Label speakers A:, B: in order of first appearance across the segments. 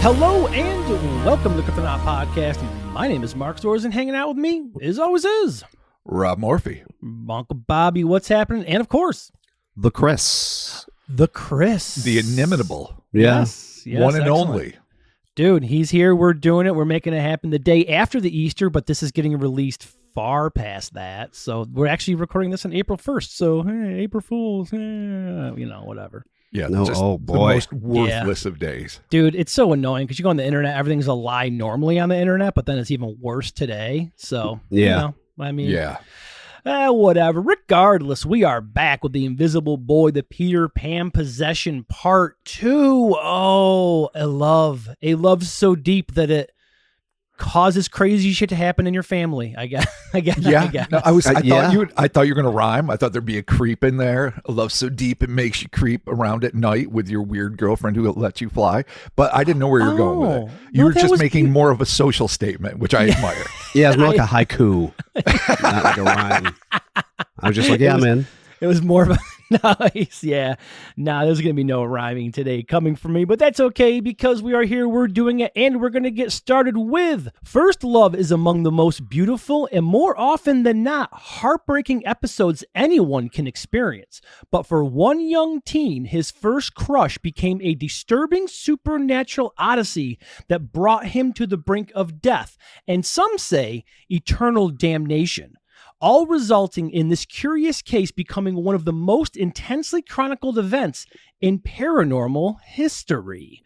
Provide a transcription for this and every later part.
A: Hello and welcome to the Cryptonaut podcast. My name is Mark Storrs, and hanging out with me, as always, is
B: Rob Morphy,
A: Uncle Bobby. What's happening? And of course,
C: the Chris,
B: the inimitable,
A: yes,
B: one and
A: excellent.
B: only.
A: Dude, he's here. We're doing it. We're making it happen the day after the Easter, but this is getting released far past that. So we're actually recording this on April 1st. So, hey, April Fools, whatever.
B: Yeah,
C: no,
B: just
C: oh
B: the
C: boy,
B: most worthless of days.
A: Dude, it's so annoying because you go on the internet, everything's a lie normally on the internet, but then it's even worse today. So, whatever. Regardless, we are back with The Invisible Boy, the Peter Pan Possession Part 2. Oh, a love so deep that it causes crazy shit to happen in your family. I guess.
B: Yeah, no, I thought you were gonna rhyme. I thought there'd be a creep in there. A love so deep it makes you creep around at night with your weird girlfriend who lets you fly. But I didn't know where you're going with it. You were just making more of a social statement, which I admire.
C: Yeah, it's more like a haiku, not like a rhyme. I was just like, I'm in.
A: It was more of a nice, yeah. Nah, there's going to be no rhyming today coming from me, but that's okay because we are here, we're doing it, and we're going to get started with First Love is among the most beautiful and more often than not heartbreaking episodes anyone can experience. But for one young teen, his first crush became a disturbing supernatural odyssey that brought him to the brink of death, and some say eternal damnation. All resulting in this curious case becoming one of the most intensely chronicled events in paranormal history.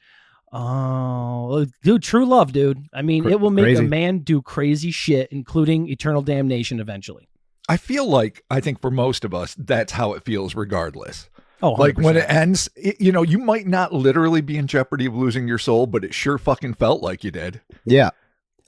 A: Oh, dude, true love, dude. I mean, it will make a man do crazy shit, including eternal damnation eventually.
B: I think for most of us, that's how it feels regardless.
A: Oh, 100%.
B: Like when it ends, you might not literally be in jeopardy of losing your soul, but it sure fucking felt like you did.
C: Yeah.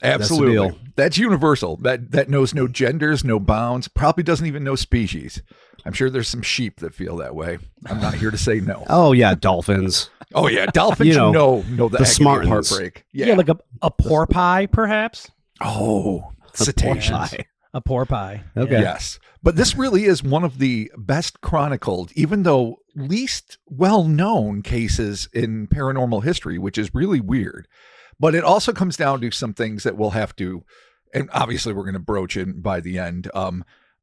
B: Absolutely. That's universal. That knows no genders, no bounds, probably doesn't even know species. I'm sure there's some sheep that feel that way. I'm not here to say no.
C: Oh yeah, dolphins.
B: Oh yeah, dolphins know the
C: smart
B: heartbreak.
A: Yeah, like a porpoise, perhaps.
B: Oh, cetaceans.
A: A porpoise.
C: Okay.
B: Yes. But this really is one of the best chronicled, even though least well-known cases in paranormal history, which is really weird. But it also comes down to some things that we'll have to, and obviously we're going to broach in by the end,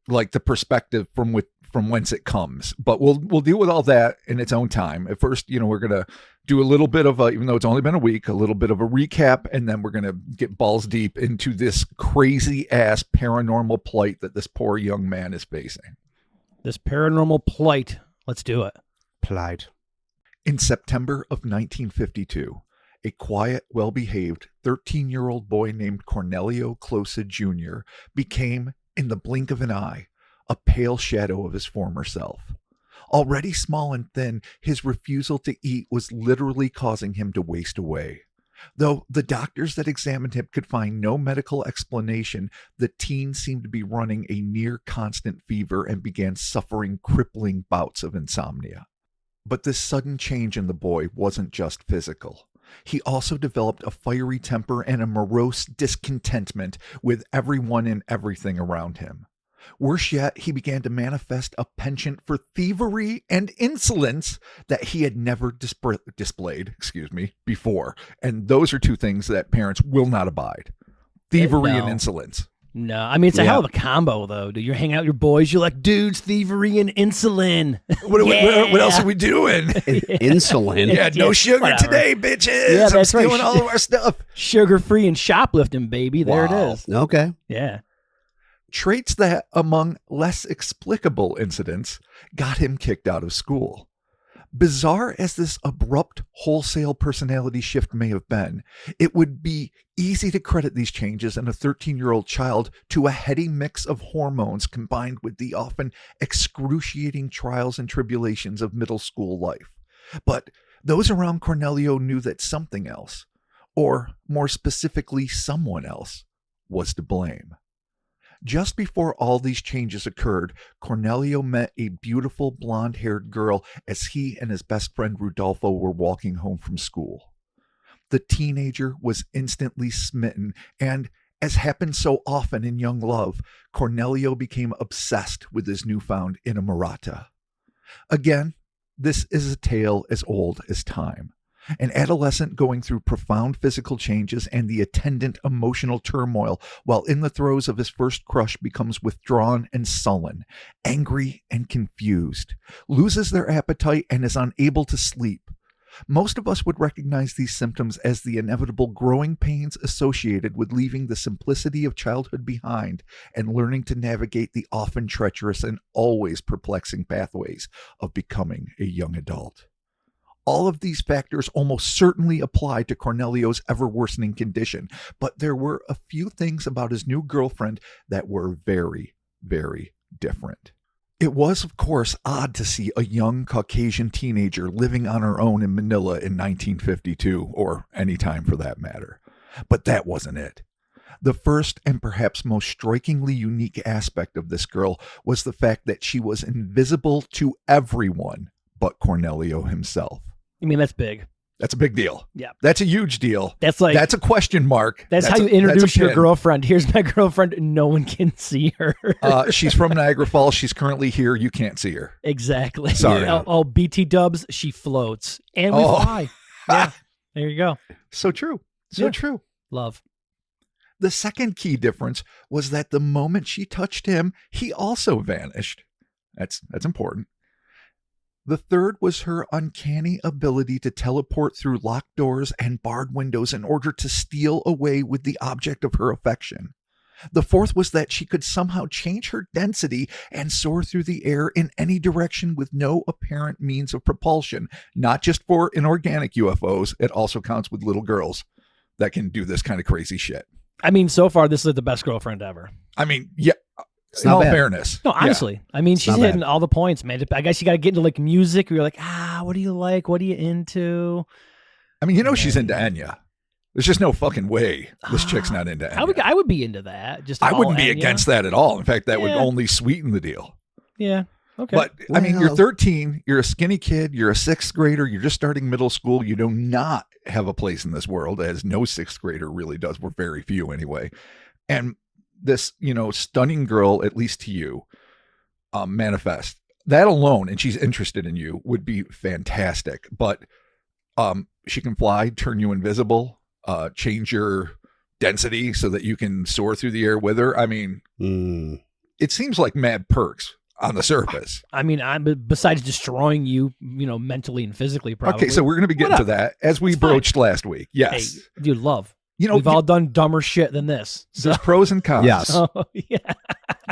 B: like the perspective from whence it comes. But we'll deal with all that in its own time. At first, we're going to do a little bit of even though it's only been a week, a little bit of a recap, and then we're going to get balls deep into this crazy ass paranormal plight that this poor young man is facing.
A: This paranormal plight. Let's do it.
C: Plight.
B: In September of 1952. A quiet, well-behaved 13-year-old boy named Cornelio Closa Jr. became, in the blink of an eye, a pale shadow of his former self. Already small and thin, his refusal to eat was literally causing him to waste away. Though the doctors that examined him could find no medical explanation, the teen seemed to be running a near-constant fever and began suffering crippling bouts of insomnia. But this sudden change in the boy wasn't just physical. He also developed a fiery temper and a morose discontentment with everyone and everything around him. Worse yet, he began to manifest a penchant for thievery and insolence that he had never displayed before. And those are two things that parents will not abide. Thievery and insolence.
A: No, I mean, it's a hell of a combo, though. Do you hang out with your boys? You're like, dudes, thievery and insulin.
B: What else are we doing?
C: Insulin?
B: Yeah, no sugar today, bitches.
A: Yeah,
B: I'm stealing all of our stuff.
A: Sugar-free and shoplifting, baby. There it is.
C: Okay.
A: Yeah.
B: Traits that, among less explicable incidents, got him kicked out of school. Bizarre as this abrupt, wholesale personality shift may have been, it would be easy to credit these changes in a 13-year-old child to a heady mix of hormones combined with the often excruciating trials and tribulations of middle school life. But those around Cornelio knew that something else, or more specifically someone else, was to blame. Just before all these changes occurred, Cornelio met a beautiful blonde-haired girl as he and his best friend Rudolfo were walking home from school. The teenager was instantly smitten, and, as happens so often in young love, Cornelio became obsessed with his newfound inamorata. Again, this is a tale as old as time. An adolescent going through profound physical changes and the attendant emotional turmoil while in the throes of his first crush becomes withdrawn and sullen, angry and confused, loses their appetite and is unable to sleep. Most of us would recognize these symptoms as the inevitable growing pains associated with leaving the simplicity of childhood behind and learning to navigate the often treacherous and always perplexing pathways of becoming a young adult. All of these factors almost certainly apply to Cornelio's ever-worsening condition, but there were a few things about his new girlfriend that were very, very different. It was, of course, odd to see a young Caucasian teenager living on her own in Manila in 1952, or any time for that matter. But that wasn't it. The first and perhaps most strikingly unique aspect of this girl was the fact that she was invisible to everyone but Cornelio himself.
A: I mean, that's big.
B: That's a big deal.
A: Yeah.
B: That's a huge deal.
A: That's a
B: question mark.
A: That's how you introduce your girlfriend. Here's my girlfriend. No one can see her.
B: She's from Niagara Falls. She's currently here. You can't see her.
A: Exactly.
B: Sorry.
A: Oh, BT dubs. She floats. And we fly. Yeah. There you go.
B: So true. So true.
A: Love.
B: The second key difference was that the moment she touched him, he also vanished. That's important. The third was her uncanny ability to teleport through locked doors and barred windows in order to steal away with the object of her affection. The fourth was that she could somehow change her density and soar through the air in any direction with no apparent means of propulsion, not just for inorganic UFOs. It also counts with little girls that can do this kind of crazy shit.
A: I mean, so far, this is the best girlfriend ever.
B: I mean, yeah. In all fairness.
A: No, honestly. I mean, she's hitting all the points, man. I guess you got to get into like music where you're like, what do you like? What are you into?
B: I mean, she's into Enya. There's just no fucking way this chick's not into Enya.
A: I would be into that. Just
B: I wouldn't be
A: Enya.
B: against that at all. In fact, that would only sweeten the deal.
A: Yeah. Okay.
B: But I mean, you're 13, you're a skinny kid, you're a sixth grader, you're just starting middle school. You do not have a place in this world, as no sixth grader really does. We're very few anyway. And this, stunning girl, at least to you, manifest that alone, and she's interested in you, would be fantastic. But she can fly, turn you invisible, change your density so that you can soar through the air with her. I mean, it seems like mad perks on the surface.
A: I mean, besides destroying you, mentally and physically, probably.
B: Okay, so we're going to be getting to that as we broached last week. Yes.
A: Hey, dude, love. We've all done dumber shit than this. So.
B: There's pros and cons.
C: Yes.
A: Oh, yeah.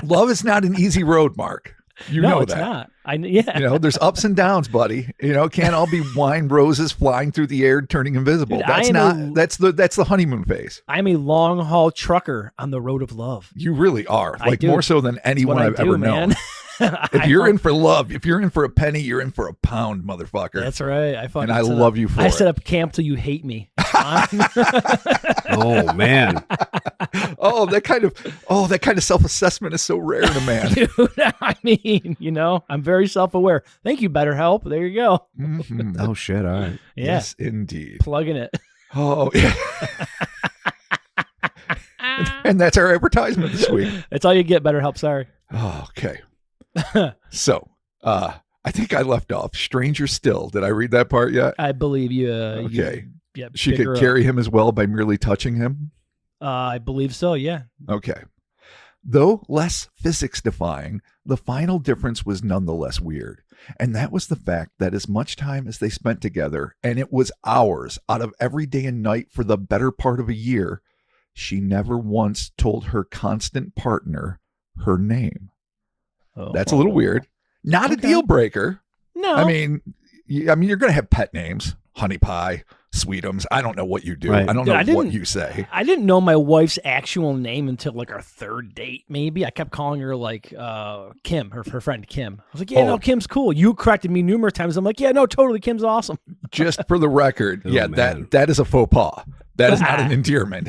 B: Love is not an easy road, Mark. You know
A: it's
B: that.
A: Not.
B: There's ups and downs, buddy. It can't all be wine roses flying through the air, turning invisible.
A: Dude,
B: that's the honeymoon phase.
A: I'm a long haul trucker on the road of love.
B: You really are. More so than anyone I've ever known. If you're in for love, if you're in for a penny, you're in for a pound, motherfucker.
A: That's right. I
B: love you for it.
A: I set up camp till you hate me.
C: Oh man.
B: that kind of self-assessment is so rare in a man.
A: Dude, I mean, I'm very self-aware. Thank you, BetterHelp. There you go.
B: Mm-hmm.
C: Oh shit. All right.
A: Yeah.
B: Yes, indeed.
A: Plugging it.
B: Oh, yeah. And that's our advertisement this week.
A: That's all you get, BetterHelp. Sorry.
B: Oh, okay. So, I think I left off. Stranger Still. Did I read that part yet?
A: I believe you.
B: Okay. She could carry him as well by merely touching him?
A: I believe so, yeah.
B: Okay. Though less physics-defying, the final difference was nonetheless weird. And that was the fact that as much time as they spent together, and it was hours out of every day and night for the better part of a year, she never once told her constant partner her name.
A: Oh.
B: That's a little weird. Not a deal breaker.
A: No.
B: I mean, you're going to have pet names. Honey Pie, Sweetums. I don't know what you do.
C: Right.
B: I don't know what you say.
A: I didn't know my wife's actual name until like our third date, maybe. I kept calling her like Kim, her friend Kim. I was like, no, Kim's cool. You corrected me numerous times. I'm like, yeah, no, totally. Kim's awesome.
B: Just for the record, that is a faux pas. That is not an endearment.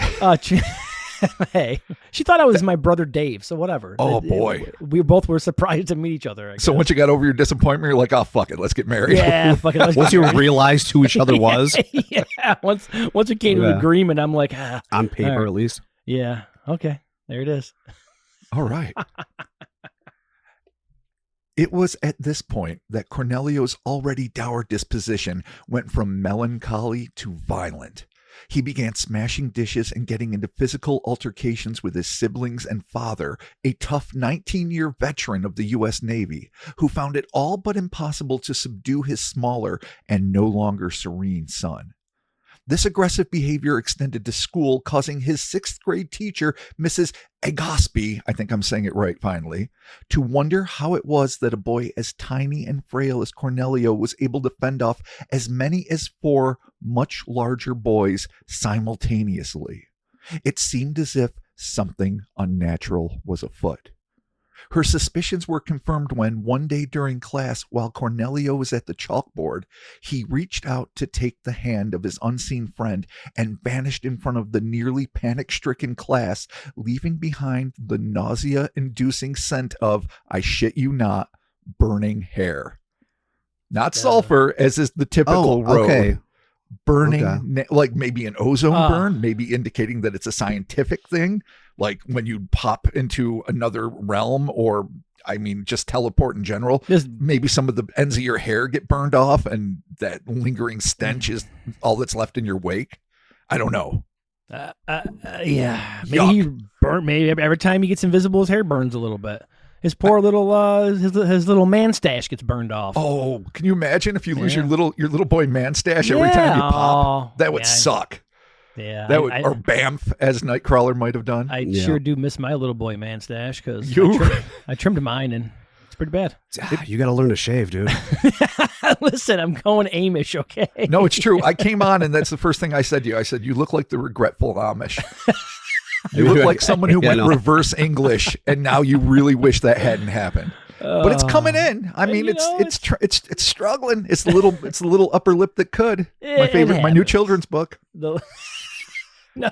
A: Hey, she thought I was my brother Dave, so whatever.
B: Oh, boy.
A: We both were surprised to meet each other. I guess.
B: So once you got over your disappointment, you're like, oh, fuck it, let's get married.
A: Yeah, fuck it.
C: Once you realized who each other was?
A: Yeah, once we came to an agreement, I'm like,
C: on paper at least.
A: Yeah, okay, there it is.
B: All right. It was at this point that Cornelio's already dour disposition went from melancholy to violent. He began smashing dishes and getting into physical altercations with his siblings and father, a tough 19-year veteran of the U.S. Navy, who found it all but impossible to subdue his smaller and no longer serene son. This aggressive behavior extended to school, causing his 6th grade teacher, Mrs. Agaspi, I think I'm saying it right finally, to wonder how it was that a boy as tiny and frail as Cornelio was able to fend off as many as 4 much larger boys simultaneously. It seemed as if something unnatural was afoot. Her suspicions were confirmed when, one day during class, while Cornelio was at the chalkboard, he reached out to take the hand of his unseen friend and vanished in front of the nearly panic-stricken class, leaving behind the nausea-inducing scent of, I shit you not, burning hair. Not sulfur, as is the typical road.
C: Okay.
B: Burning, like maybe an ozone burn, maybe indicating that it's a scientific thing, like when you pop into another realm, or I mean just teleport in general. Maybe some of the ends of your hair get burned off and that lingering stench is all that's left in your wake. I don't know.
A: Yeah, maybe he burnt. Maybe every time he gets invisible, his hair burns a little bit. His poor little his little man stash gets burned off.
B: Oh, can you imagine if you lose your little boy man stash every time you pop? That would suck.
A: Yeah,
B: that would, or Bamf, as Nightcrawler might have done.
A: I sure do miss my little boy man stash because I trimmed mine and it's pretty bad.
C: You got to learn to shave, dude.
A: Listen, I'm going Amish, okay?
B: No, it's true. I came on and that's the first thing I said to you. I said, you look like the regretful Amish. You look like someone who went reverse English, and now you really wish that hadn't happened. But it's coming in. I mean, it's struggling. It's the little upper lip that could. My favorite, my new children's book.
A: Nice.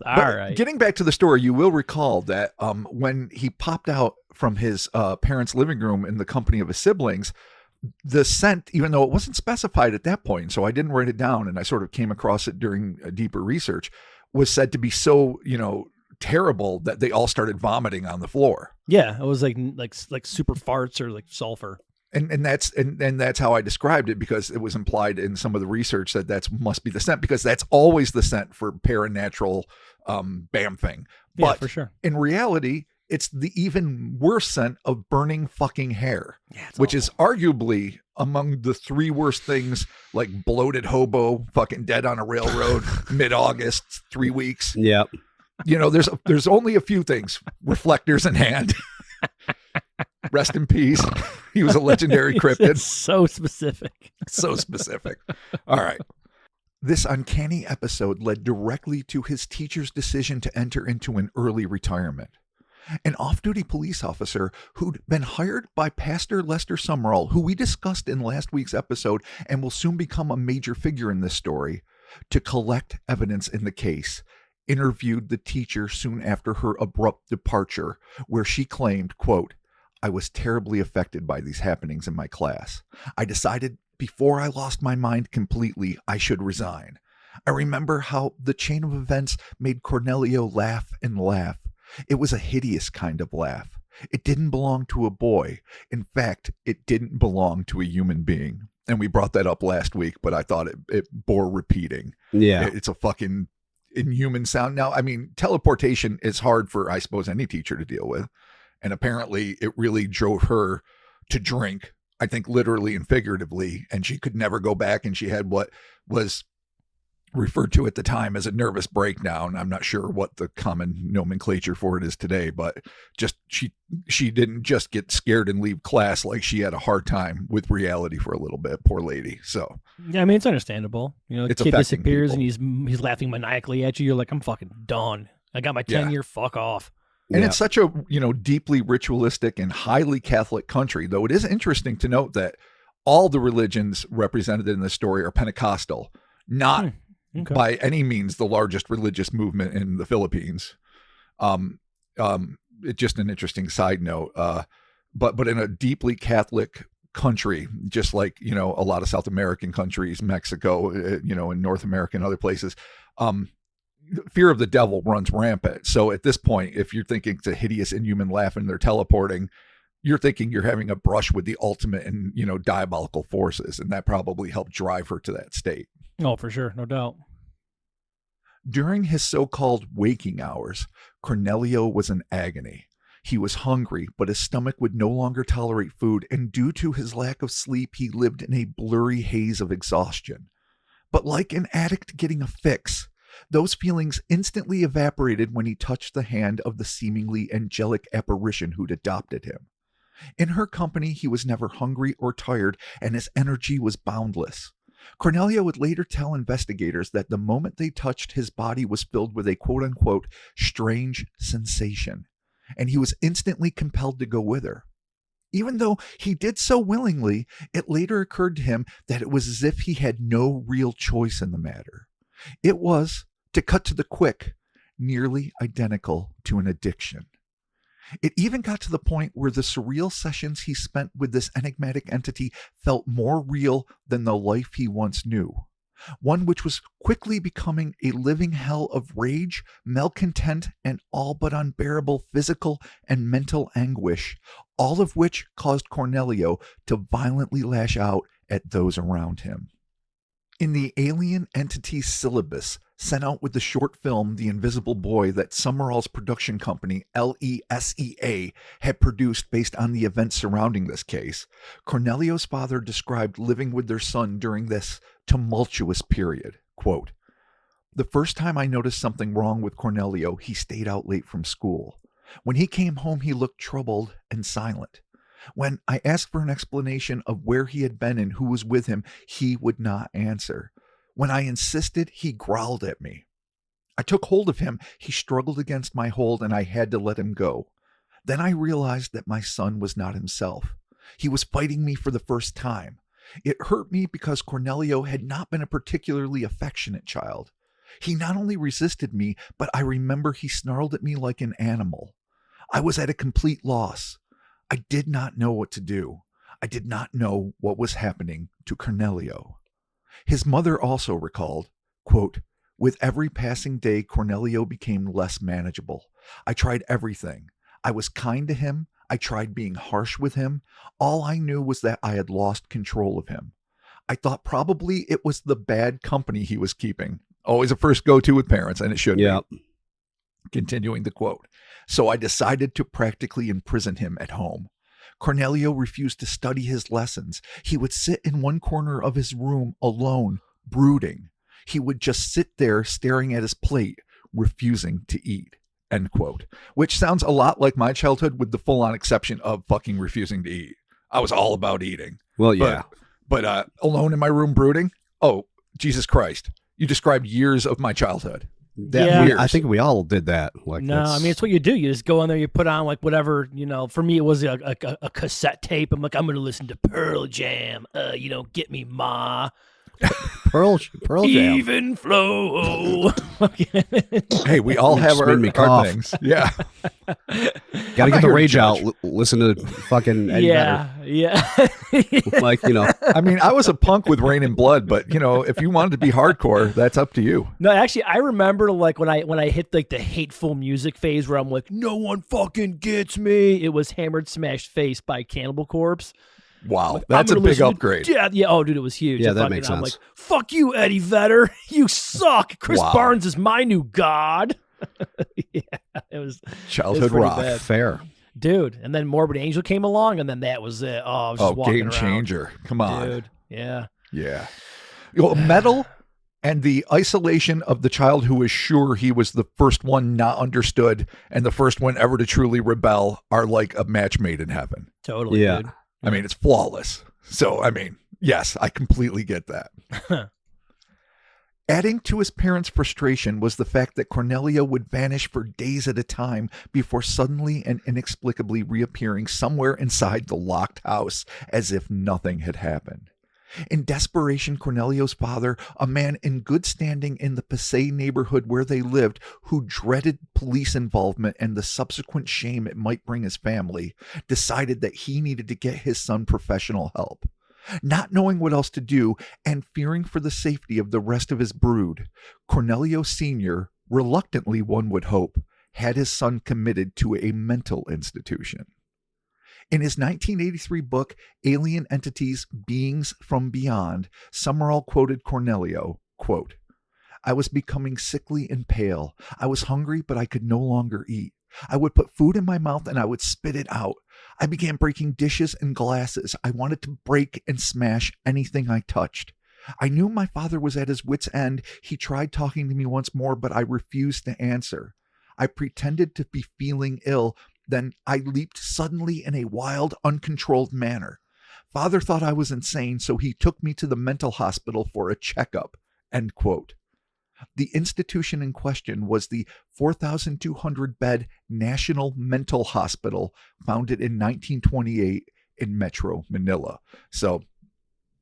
A: All right.
B: Getting back to the story, you will recall that when he popped out from his parents' living room in the company of his siblings, the scent, even though it wasn't specified at that point, so I didn't write it down, and I sort of came across it during a deeper research, was said to be so, terrible that they all started vomiting on the floor.
A: Yeah, it was like super farts or like sulfur.
B: And that's how I described it, because it was implied in some of the research that must be the scent, because that's always the scent for paranatural bamfing. But
A: yeah, for sure.
B: In reality, it's the even worse scent of burning fucking hair, which is arguably among the 3 worst things, like bloated hobo, fucking dead on a railroad, mid-August, 3 weeks.
C: Yep.
B: There's only a few things. Reflectors in hand. Rest in peace. He was a legendary cryptid.
A: So specific.
B: So specific. All right. This uncanny episode led directly to his teacher's decision to enter into an early retirement. An off-duty police officer who'd been hired by Pastor Lester Summerall, who we discussed in last week's episode and will soon become a major figure in this story, to collect evidence in the case, interviewed the teacher soon after her abrupt departure, where she claimed, quote, "I was terribly affected by these happenings in my class. I decided before I lost my mind completely, I should resign. I remember how the chain of events made Cornelio laugh and laugh. It was a hideous kind of laugh. It didn't belong to a boy. In fact, it didn't belong to a human being." And we brought that up last week, but I thought it bore repeating.
C: Yeah.
B: It's a fucking inhuman sound. Now, I mean, teleportation is hard for, I suppose, any teacher to deal with. And apparently it really drove her to drink, I think literally and figuratively, and she could never go back. And she had what was referred to at the time as a nervous breakdown. I'm not sure what the common nomenclature for it is today, but just she didn't just get scared and leave class. Like, she had a hard time with reality for a little bit. Poor lady. So
A: yeah, I mean, it's understandable. The
B: it's
A: kid disappears
B: people.
A: And he's laughing maniacally at you. You're like, I'm fucking done. I got my 10-year fuck off.
B: And it's such a, deeply ritualistic and highly Catholic country, though it is interesting to note that all the religions represented in this story are Pentecostal, not by any means the largest religious movement in the Philippines. It's just an interesting side note. But in a deeply Catholic country, just like, a lot of South American countries, Mexico, in North America and other places, fear of the devil runs rampant. So at this point, if you're thinking it's a hideous, inhuman laugh and they're teleporting, you're thinking you're having a brush with the ultimate and, diabolical forces, and that probably helped drive her to that state.
A: Oh, for sure. No doubt.
B: During his so-called waking hours, Cornelio was in agony. He was hungry, but his stomach would no longer tolerate food, and due to his lack of sleep, he lived in a blurry haze of exhaustion. But like an addict getting a fix, those feelings instantly evaporated when he touched the hand of the seemingly angelic apparition who'd adopted him. In her company, he was never hungry or tired, and his energy was boundless. Cornelio would later tell investigators that the moment they touched his body was filled with a quote-unquote strange sensation, and he was instantly compelled to go with her. Even though he did so willingly, it later occurred to him that it was as if he had no real choice in the matter. It was, to cut to the quick, nearly identical to an addiction. It even got to the point where the surreal sessions he spent with this enigmatic entity felt more real than the life he once knew. One which was quickly becoming a living hell of rage, malcontent, and all but unbearable physical and mental anguish, all of which caused Cornelio to violently lash out at those around him. In the alien entity syllabus sent out with the short film The Invisible Boy that Summerall's production company, LESEA, had produced based on the events surrounding this case, Cornelio's father described living with their son during this tumultuous period. Quote, "The first time I noticed something wrong with Cornelio, he stayed out late from school. When he came home, he looked troubled and silent. When I asked for an explanation of where he had been and who was with him, he would not answer. When I insisted, he growled at me. I took hold of him, he struggled against my hold, and I had to let him go. Then I realized that my son was not himself. He was fighting me for the first time. It hurt me because Cornelio had not been a particularly affectionate child. He not only resisted me, but I remember he snarled at me like an animal. I was at a complete loss. I did not know what to do. I did not know what was happening to Cornelio." His mother also recalled, quote, "With every passing day, Cornelio became less manageable. I tried everything. I was kind to him. I tried being harsh with him. All I knew was that I had lost control of him. I thought probably it was the bad company he was keeping." Always a first go-to with parents, and it should be. Continuing the quote, "So I decided to practically imprison him at home. Cornelio refused to study his lessons. He would sit in one corner of his room alone, brooding. He would just sit there staring at his plate, refusing to eat." End quote. Which sounds a lot like my childhood, with the full-on exception of fucking refusing to eat. I was all about eating.
C: Well, yeah.
B: But alone in my room brooding? Oh, Jesus Christ. You described years of my childhood.
C: I think we all did that.
A: I mean, it's what you do. You just go in there, you put on like whatever, for me, it was a cassette tape. I'm like, I'm going to listen to Pearl Jam. You don't get me, ma.
C: Pearl Jam.
A: Even flow.
B: Hey, we all have our things. Yeah.
C: Got to get the rage out. Listen to fucking Eddie Vedder.
A: Yeah.
B: I mean, I was a punk with Rain and Blood, but if you wanted to be hardcore, that's up to you.
A: No, actually, I remember like when I hit like the hateful music phase where I'm like, no one fucking gets me. It was Hammered Smashed Face by Cannibal Corpse.
B: Wow, that's a big upgrade.
A: Yeah. Oh, dude, it was huge.
C: Yeah, that makes sense.
A: I'm like, fuck you, Eddie Vedder. You suck. Chris Barnes is my new god. Yeah, it was
B: childhood rock.
A: Bad.
C: Fair.
A: Dude, and then Morbid Angel came along, and then that was it. Oh, I was just walking
B: game
A: around.
B: Changer. Come on.
A: Dude, yeah.
B: Yeah. Metal and the isolation of the child who was sure he was the first one not understood and the first one ever to truly rebel are like a match made in heaven.
A: Totally,
C: yeah.
A: Dude.
B: I mean, it's flawless. So, I mean, yes, I completely get that. Adding to his parents' frustration was the fact that Cornelio would vanish for days at a time before suddenly and inexplicably reappearing somewhere inside the locked house as if nothing had happened. In desperation, Cornelio's father, a man in good standing in the Passaic neighborhood where they lived, who dreaded police involvement and the subsequent shame it might bring his family, decided that he needed to get his son professional help. Not knowing what else to do and fearing for the safety of the rest of his brood, Cornelio Sr., reluctantly one would hope, had his son committed to a mental institution. In his 1983 book, Alien Entities, Beings from Beyond, Summerall quoted Cornelio, quote, "I was becoming sickly and pale. I was hungry, but I could no longer eat. I would put food in my mouth and I would spit it out. I began breaking dishes and glasses. I wanted to break and smash anything I touched. I knew my father was at his wit's end. He tried talking to me once more, but I refused to answer. I pretended to be feeling ill. Then I leaped suddenly in a wild, uncontrolled manner. Father thought I was insane, so he took me to the mental hospital for a checkup." End quote. The institution in question was the 4,200-bed National Mental Hospital, founded in 1928 in Metro Manila. So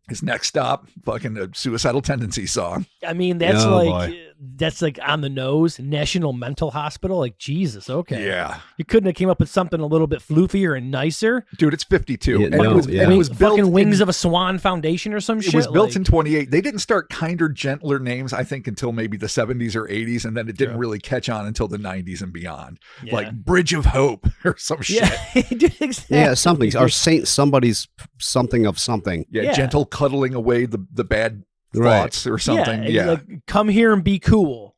B: his next stop, fucking a suicidal tendency song.
A: I mean, that's
C: Oh,
A: like
C: boy.
A: that's like on the nose. National Mental Hospital. Like, Jesus. Okay.
B: Yeah.
A: You couldn't have came up with something a little bit floofier and nicer.
B: Dude, it's 52.
C: Yeah,
B: and
C: no,
B: it was,
C: yeah.
B: and it was built
A: fucking Wings
B: in,
A: of a Swan Foundation or some shit.
B: It was built
A: like,
B: in 28. They didn't start kinder, gentler names, I think, until maybe the 70s or 80s, and then it didn't
A: Yeah.
B: really catch on until the 90s and beyond.
A: Yeah.
B: Like Bridge of Hope or some shit.
A: Yeah, dude, exactly.
C: Yeah, something or Saint somebody's something of something.
B: Yeah,
A: Yeah.
B: gentle cuddling away the bad
C: Right.
B: thoughts or something.
A: Yeah,
B: Yeah.
A: like, come here and be cool.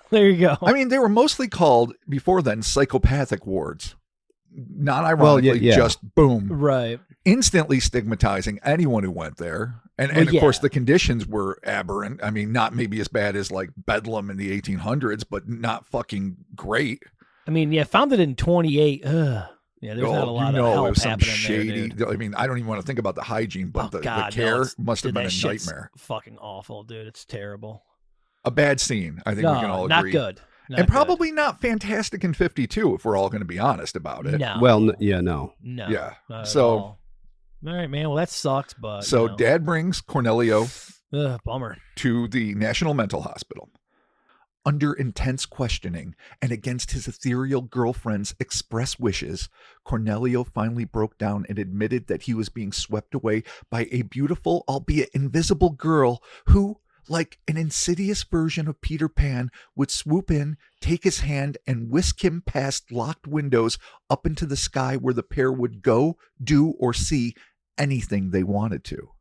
A: There you go.
B: I mean, they were mostly called, before then, psychopathic wards. Not ironically,
C: yeah.
B: just boom.
A: Right.
B: Instantly stigmatizing anyone who went there. And
A: Well,
B: of course,
A: yeah.
B: the conditions were aberrant. I mean, not maybe as bad as like Bedlam in the 1800s, but not fucking great.
A: I mean, yeah, founded in 28. Yeah, there's not a lot of
B: it
A: help
B: was some
A: happening
B: shady.
A: there, dude.
B: I mean, I don't even want to think about the hygiene, but
A: Oh, God,
B: the care
A: no, it's-
B: must have
A: dude,
B: been
A: that
B: a
A: shit's
B: nightmare.
A: Fucking awful, dude. It's terrible.
B: A bad scene. I think we can all
A: not
B: agree.
A: good. Not
B: And
A: good.
B: probably not fantastic in 52, if we're all going to be honest about it.
A: No.
C: Well, no.
A: No.
B: Yeah.
A: not at
B: So-
A: all right, man. Well, that sucks, but
B: So
A: you know.
B: Dad brings Cornelio
A: Bummer.
B: to the National Mental Hospital. Under intense questioning and against his ethereal girlfriend's express wishes, Cornelio finally broke down and admitted that he was being swept away by a beautiful, albeit invisible girl who, like an insidious version of Peter Pan, would swoop in, take his hand, and whisk him past locked windows up into the sky where the pair would go, do, or see anything they wanted to.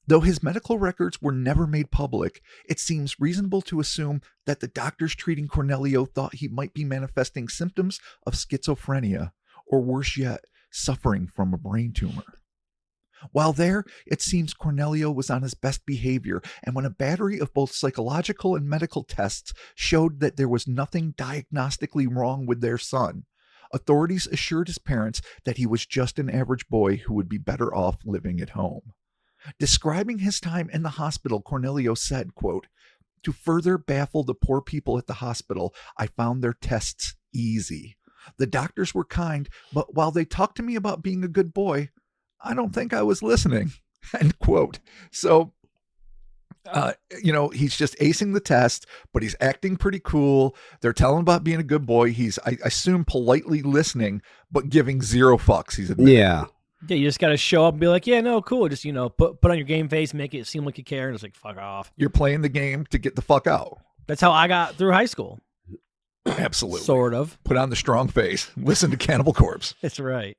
B: Though his medical records were never made public, it seems reasonable to assume that the doctors treating Cornelio thought he might be manifesting symptoms of schizophrenia, or worse yet, suffering from a brain tumor. While there, it seems Cornelio was on his best behavior, and when a battery of both psychological and medical tests showed that there was nothing diagnostically wrong with their son, authorities assured his parents that he was just an average boy who would be better off living at home. Describing his time in the hospital, Cornelio said, quote, "To further baffle the poor people at the hospital, I found their tests easy. The doctors were kind, but while they talked to me about being a good boy, I don't think I was listening." End quote. So, he's just acing the test, but he's acting pretty cool. They're telling him about being a good boy. He's, I assume, politely listening, but giving zero fucks. He's admitting.
C: Yeah.
A: Yeah, you just got to show up and be like, yeah, no, cool. Just, put on your game face, make it seem like you care, and it's like, fuck off.
B: You're playing the game to get the fuck out.
A: That's how I got through high school.
B: Absolutely.
A: Sort of.
B: Put on the strong face. Listen to Cannibal Corpse.
A: That's right.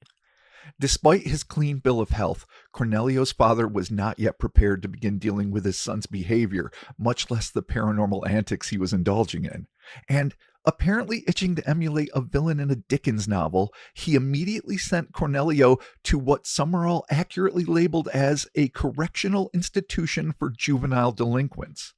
B: Despite his clean bill of health, Cornelio's father was not yet prepared to begin dealing with his son's behavior, much less the paranormal antics he was indulging in. And apparently itching to emulate a villain in a Dickens novel, he immediately sent Cornelio to what Summerall accurately labeled as a correctional institution for juvenile delinquents.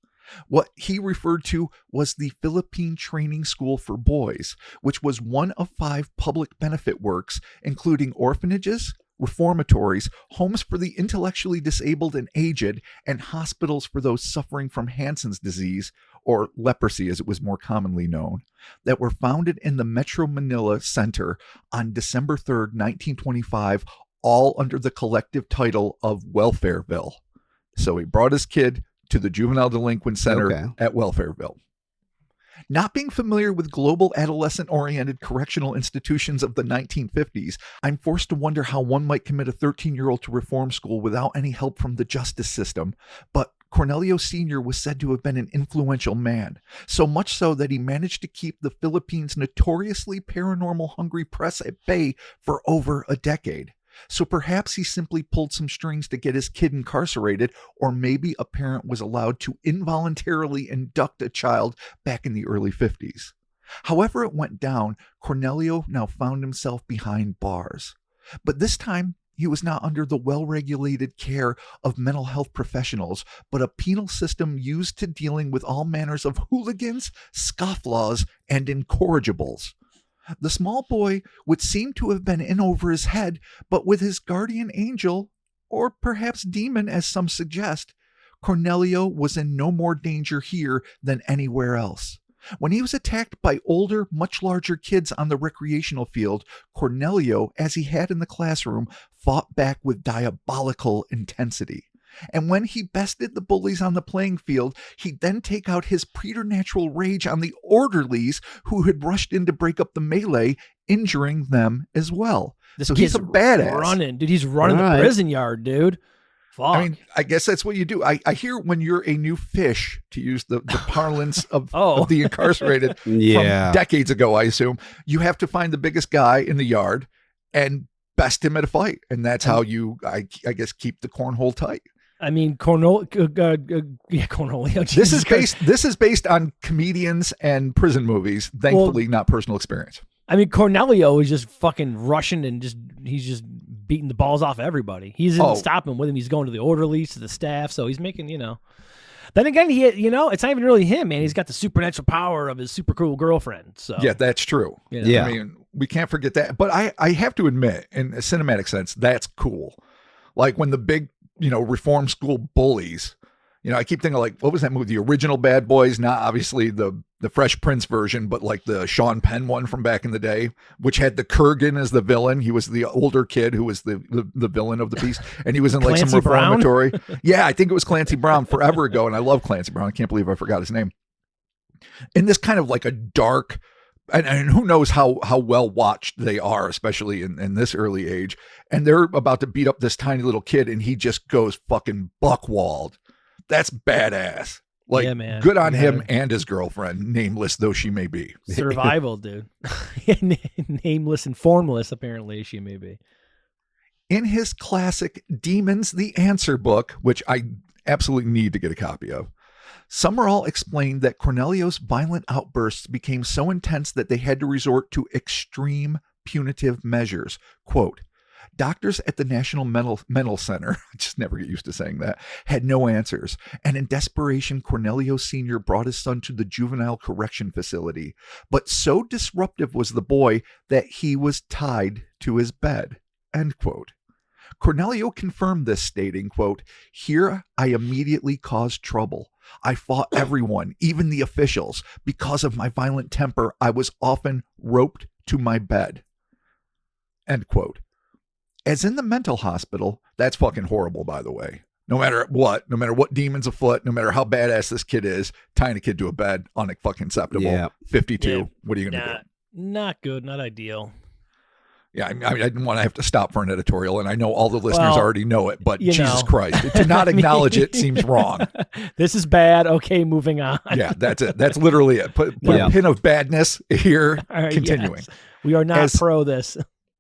B: What he referred to was the Philippine Training School for Boys, which was one of 5 public benefit works, including orphanages, reformatories, homes for the intellectually disabled and aged, and hospitals for those suffering from Hansen's disease, or leprosy as it was more commonly known, that were founded in the Metro Manila Center on December 3rd, 1925, all under the collective title of Welfareville. So he brought his kid to the Juvenile Delinquent Center at Welfareville. Not being familiar with global adolescent-oriented correctional institutions of the 1950s, I'm forced to wonder how one might commit a 13-year-old to reform school without any help from the justice system. But Cornelio Sr. was said to have been an influential man, so much so that he managed to keep the Philippines' notoriously paranormal hungry press at bay for over a decade. So perhaps he simply pulled some strings to get his kid incarcerated, or maybe a parent was allowed to involuntarily induct a child back in the early 50s. However it went down, Cornelio now found himself behind bars. But this time, he was not under the well-regulated care of mental health professionals, but a penal system used to dealing with all manners of hooligans, scofflaws, and incorrigibles. The small boy would seem to have been in over his head, but with his guardian angel, or perhaps demon as some suggest, Cornelio was in no more danger here than anywhere else. When he was attacked by older, much larger kids on the recreational field, Cornelio, as he had in the classroom, fought back with diabolical intensity. And when he bested the bullies on the playing field, he'd then take out his preternatural rage on the orderlies who had rushed in to break up the melee, injuring them as well.
A: This
B: So
A: kid's
B: he's a badass.
A: running. Dude, he's running
C: All right.
A: the prison yard, dude. Fuck.
B: I mean, I guess that's what you do. I hear when you're a new fish, to use the parlance of,
A: Oh.
B: of the incarcerated
C: Yeah.
B: from decades ago, I assume, you have to find the biggest guy in the yard and best him at a fight. And that's how you, I guess, keep the cornhole tight.
A: I mean, Cornelio.
B: This is based on comedians and prison movies, thankfully not personal experience.
A: I mean, Cornelio is just fucking rushing and he's just beating the balls off everybody. He isn't stopping with him. He's going to the orderlies, to the staff. So he's making, Then again, it's not even really him, man. He's got the supernatural power of his super cool girlfriend. So
B: Yeah, that's true.
C: Yeah.
B: I mean, we can't forget that. But I have to admit, in a cinematic sense, that's cool. Like when the big, reform school bullies, I keep thinking like, what was that movie? The original Bad Boys, not obviously the Fresh Prince version, but like the Sean Penn one from back in the day, which had the Kurgan as the villain. He was the older kid who was the villain of the piece. And he was in like
A: Clancy
B: some
A: Brown?
B: reformatory. Yeah, I think it was Clancy Brown forever ago. And I love Clancy Brown. I can't believe I forgot his name. In this kind of like a dark, and who knows how well watched they are, especially in this early age. And they're about to beat up this tiny little kid, and he just goes fucking buckwalled. That's badass. Like,
A: Yeah, man.
B: good on
A: Yeah.
B: him and his girlfriend, nameless though she may be.
A: survival, dude. Nameless and formless, apparently, she may be.
B: In his classic Demons the Answer book, which I absolutely need to get a copy of, Summerall explained that Cornelio's violent outbursts became so intense that they had to resort to extreme punitive measures. Quote, doctors at the National Mental Center, I just never get used to saying that, had no answers. And in desperation, Cornelio Sr. brought his son to the juvenile correction facility. But so disruptive was the boy that he was tied to his bed. End quote. Cornelio confirmed this, stating, quote, here I immediately caused trouble. I fought everyone, even the officials. Because of my violent temper, I was often roped to my bed. End quote. As in the mental hospital, that's fucking horrible, by the way. No matter what demon's afoot, no matter how badass this kid is, tying a kid to a bed, unfucking acceptable.
C: Yeah.
B: 52.
A: Yeah.
B: What are you going to do?
A: Not good, not ideal.
B: Yeah, I mean, I didn't want to have to stop for an editorial, and I know all the listeners
A: Well,
B: already know it, but Jesus
A: know.
B: Christ, to not acknowledge it seems wrong.
A: This is bad. Okay, moving on.
B: Yeah, that's it. That's literally it. Put
C: Yeah.
B: a pin of badness here,
A: All right,
B: continuing.
A: yes. We are not
B: As-
A: pro this.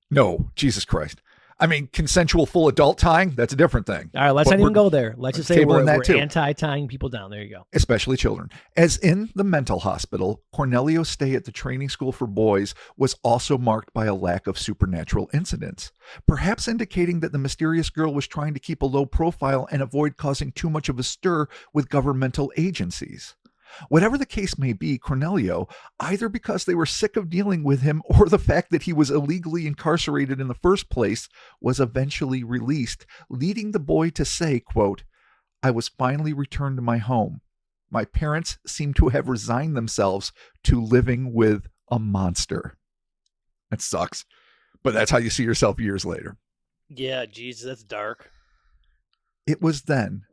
B: No, Jesus Christ. I mean, consensual full adult tying, that's a different thing.
A: All right, let's
B: But
A: not even
B: we're
A: go there. Let's just say
B: tabling
A: we're
B: that too.
A: anti-tying people down. There you go.
B: Especially children. As in the mental hospital, Cornelio's stay at the training school for boys was also marked by a lack of supernatural incidents, perhaps indicating that the mysterious girl was trying to keep a low profile and avoid causing too much of a stir with governmental agencies. Whatever the case may be, Cornelio, either because they were sick of dealing with him or the fact that he was illegally incarcerated in the first place, was eventually released, leading the boy to say, quote, I was finally returned to my home. My parents seem to have resigned themselves to living with a monster. That sucks, but that's how you see yourself years later.
A: Yeah, Jesus, that's dark.
B: It was then,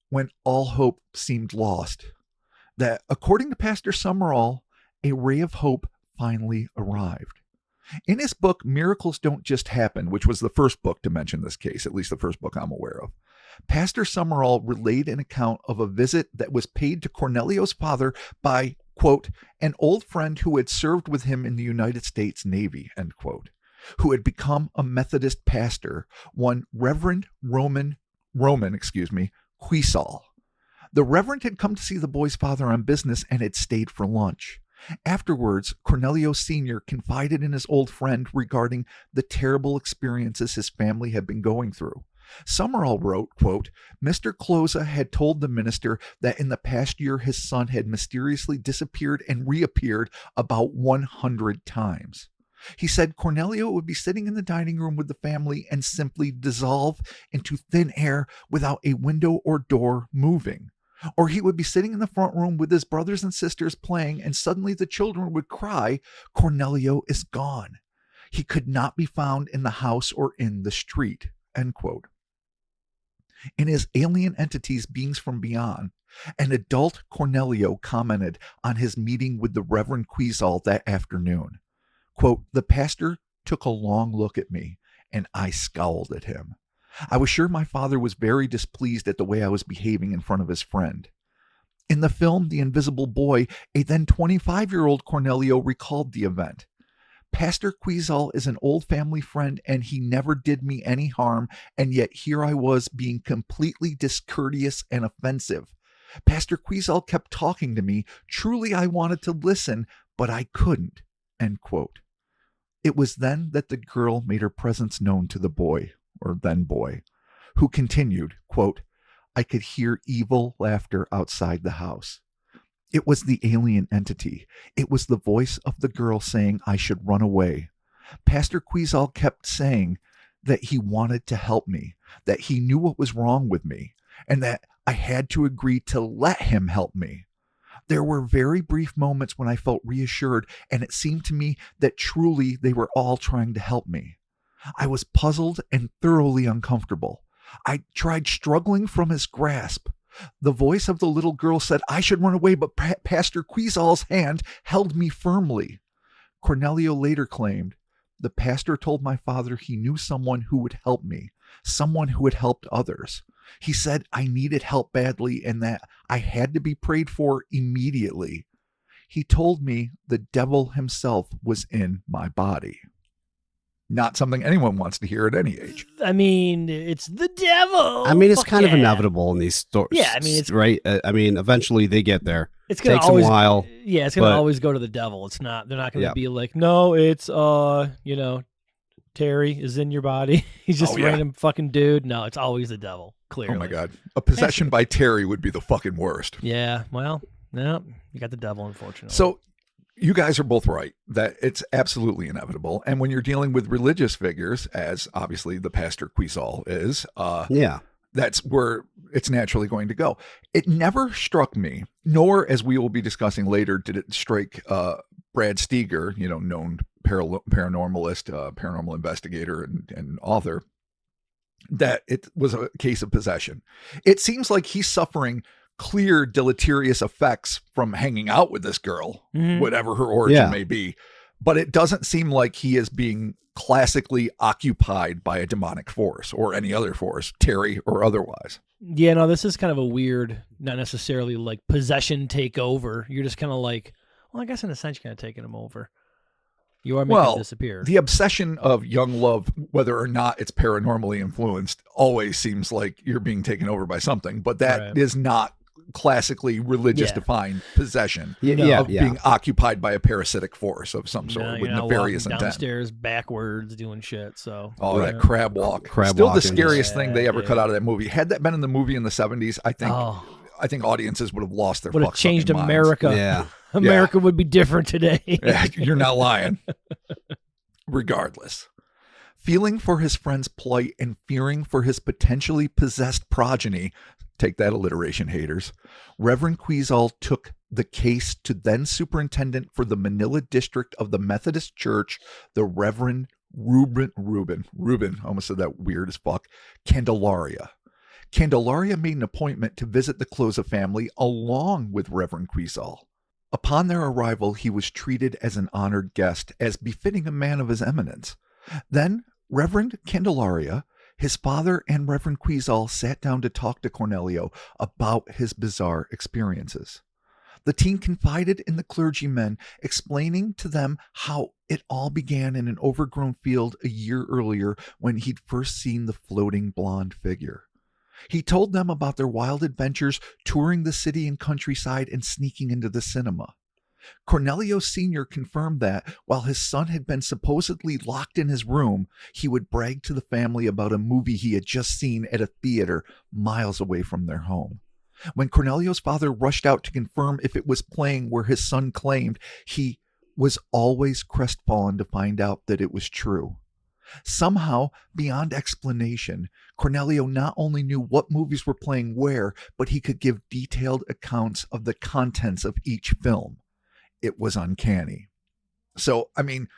B: when all hope seemed lost, that, according to Pastor Summerall, a ray of hope finally arrived. In his book, Miracles Don't Just Happen, which was the first book to mention this case, at least the first book I'm aware of, Pastor Summerall relayed an account of a visit that was paid to Cornelio's father by, quote, an old friend who had served with him in the United States Navy, end quote, who had become a Methodist pastor, one Reverend Roman Quisal. The Reverend had come to see the boy's father on business and had stayed for lunch. Afterwards, Cornelio Sr. confided in his old friend regarding the terrible experiences his family had been going through. Summerall wrote, quote, Mr. Closa had told the minister that in the past year his son had mysteriously disappeared and reappeared about 100 times. He said Cornelio would be sitting in the dining room with the family and simply dissolve into thin air without a window or door moving. Or he would be sitting in the front room with his brothers and sisters playing, and suddenly the children would cry, Cornelio is gone. He could not be found in the house or in the street, end quote. In his Alien Entities, Beings from Beyond, an adult Cornelio commented on his meeting with the Reverend Quisal that afternoon. Quote, the pastor took a long look at me, and I scowled at him. I was sure my father was very displeased at the way I was behaving in front of his friend. In the film The Invisible Boy, a then 25-year-old Cornelio recalled the event. Pastor Quisal is an old family friend, and he never did me any harm, and yet here I was being completely discourteous and offensive. Pastor Quisal kept talking to me. Truly, I wanted to listen, but I couldn't, end quote. It was then that the girl made her presence known to the boy, or then boy, who continued, quote, I could hear evil laughter outside the house. It was the alien entity. It was the voice of the girl saying I should run away. Pastor Quisal kept saying that he wanted to help me, that he knew what was wrong with me, and that I had to agree to let him help me. There were very brief moments when I felt reassured, and it seemed to me that truly they were all trying to help me. I was puzzled and thoroughly uncomfortable. I tried struggling from his grasp. The voice of the little girl said I should run away, but Pastor Quisal's hand held me firmly. Cornelio later claimed, the pastor told my father he knew someone who would help me, someone who had helped others. He said I needed help badly and that I had to be prayed for immediately. He told me the devil himself was in my body. Not something anyone wants to hear at any age.
A: I mean, it's the devil.
C: I mean, it's
A: Fuck
C: kind of
A: yeah.
C: inevitable in these stories.
A: Yeah, I mean, it's
C: right. I mean, eventually they get there.
A: It's gonna
C: Takes
A: always
C: a while.
A: Yeah, it's gonna
C: but-
A: always go to the devil. It's not. They're not gonna
C: Yeah.
A: be like, no, it's Terry is in your body. He's just
B: Oh,
A: a
B: yeah.
A: random fucking dude. No, it's always the devil. Clearly.
B: Oh my God. A possession by Terry would be the fucking worst.
A: Yeah. Well, no, you got the devil, unfortunately.
B: So you guys are both right that it's absolutely inevitable. And when you're dealing with religious figures, as obviously the Pastor Quisal is,
C: Yeah.
B: that's where it's naturally going to go. It never struck me, nor, as we will be discussing later, did it strike Brad Steger, known paranormalist, paranormal investigator, and author, that it was a case of possession. It seems like he's suffering clear deleterious effects from hanging out with this girl,
A: Mhm.
B: whatever her origin
C: Yeah.
B: may be. But it doesn't seem like he is being classically occupied by a demonic force or any other force, Terry or otherwise.
A: Yeah, no, this is kind of a weird, not necessarily like possession takeover. You're just kind of like, well, I guess in a sense, you're kind of taking him over. You are making him disappear.
B: The obsession of young love, whether or not it's paranormally influenced, always seems like you're being taken over by something, but that
A: Right.
B: is not classically religious
A: Yeah.
B: defined possession
C: Yeah.
B: of being occupied by a parasitic force of some sort
A: No,
B: with
A: you're not
B: nefarious
A: walking
B: intent.
A: downstairs backwards doing shit. So
B: Oh,
C: Right.
B: that crab walk.
C: Crab
B: Still
C: walking.
B: the scariest thing they ever
A: Yeah,
B: cut out of that movie. Had that been in the movie in the 70s, I think audiences would have lost their
A: would have
B: fuck
A: changed
B: fucking minds.
A: America.
C: Yeah.
A: America would be different today.
B: Yeah, you're not lying. Regardless. Feeling for his friend's plight and fearing for his potentially possessed progeny, take that alliteration, haters, Reverend Quisal took the case to then superintendent for the Manila district of the Methodist Church, the Reverend Reuben, I almost said that weird as fuck, Candelaria. Candelaria made an appointment to visit the Closa family along with Reverend Quisal. Upon their arrival, he was treated as an honored guest, as befitting a man of his eminence. Then Reverend Candelaria, his father, and Reverend Quizal sat down to talk to Cornelio about his bizarre experiences. The teen confided in the clergymen, explaining to them how it all began in an overgrown field a year earlier when he'd first seen the floating blonde figure. He told them about their wild adventures touring the city and countryside and sneaking into the cinema. Cornelio Sr. confirmed that while his son had been supposedly locked in his room, he would brag to the family about a movie he had just seen at a theater miles away from their home. When Cornelio's father rushed out to confirm if it was playing where his son claimed, he was always crestfallen to find out that it was true. Somehow, beyond explanation, Cornelio not only knew what movies were playing where, but he could give detailed accounts of the contents of each film. It was uncanny. So, I mean,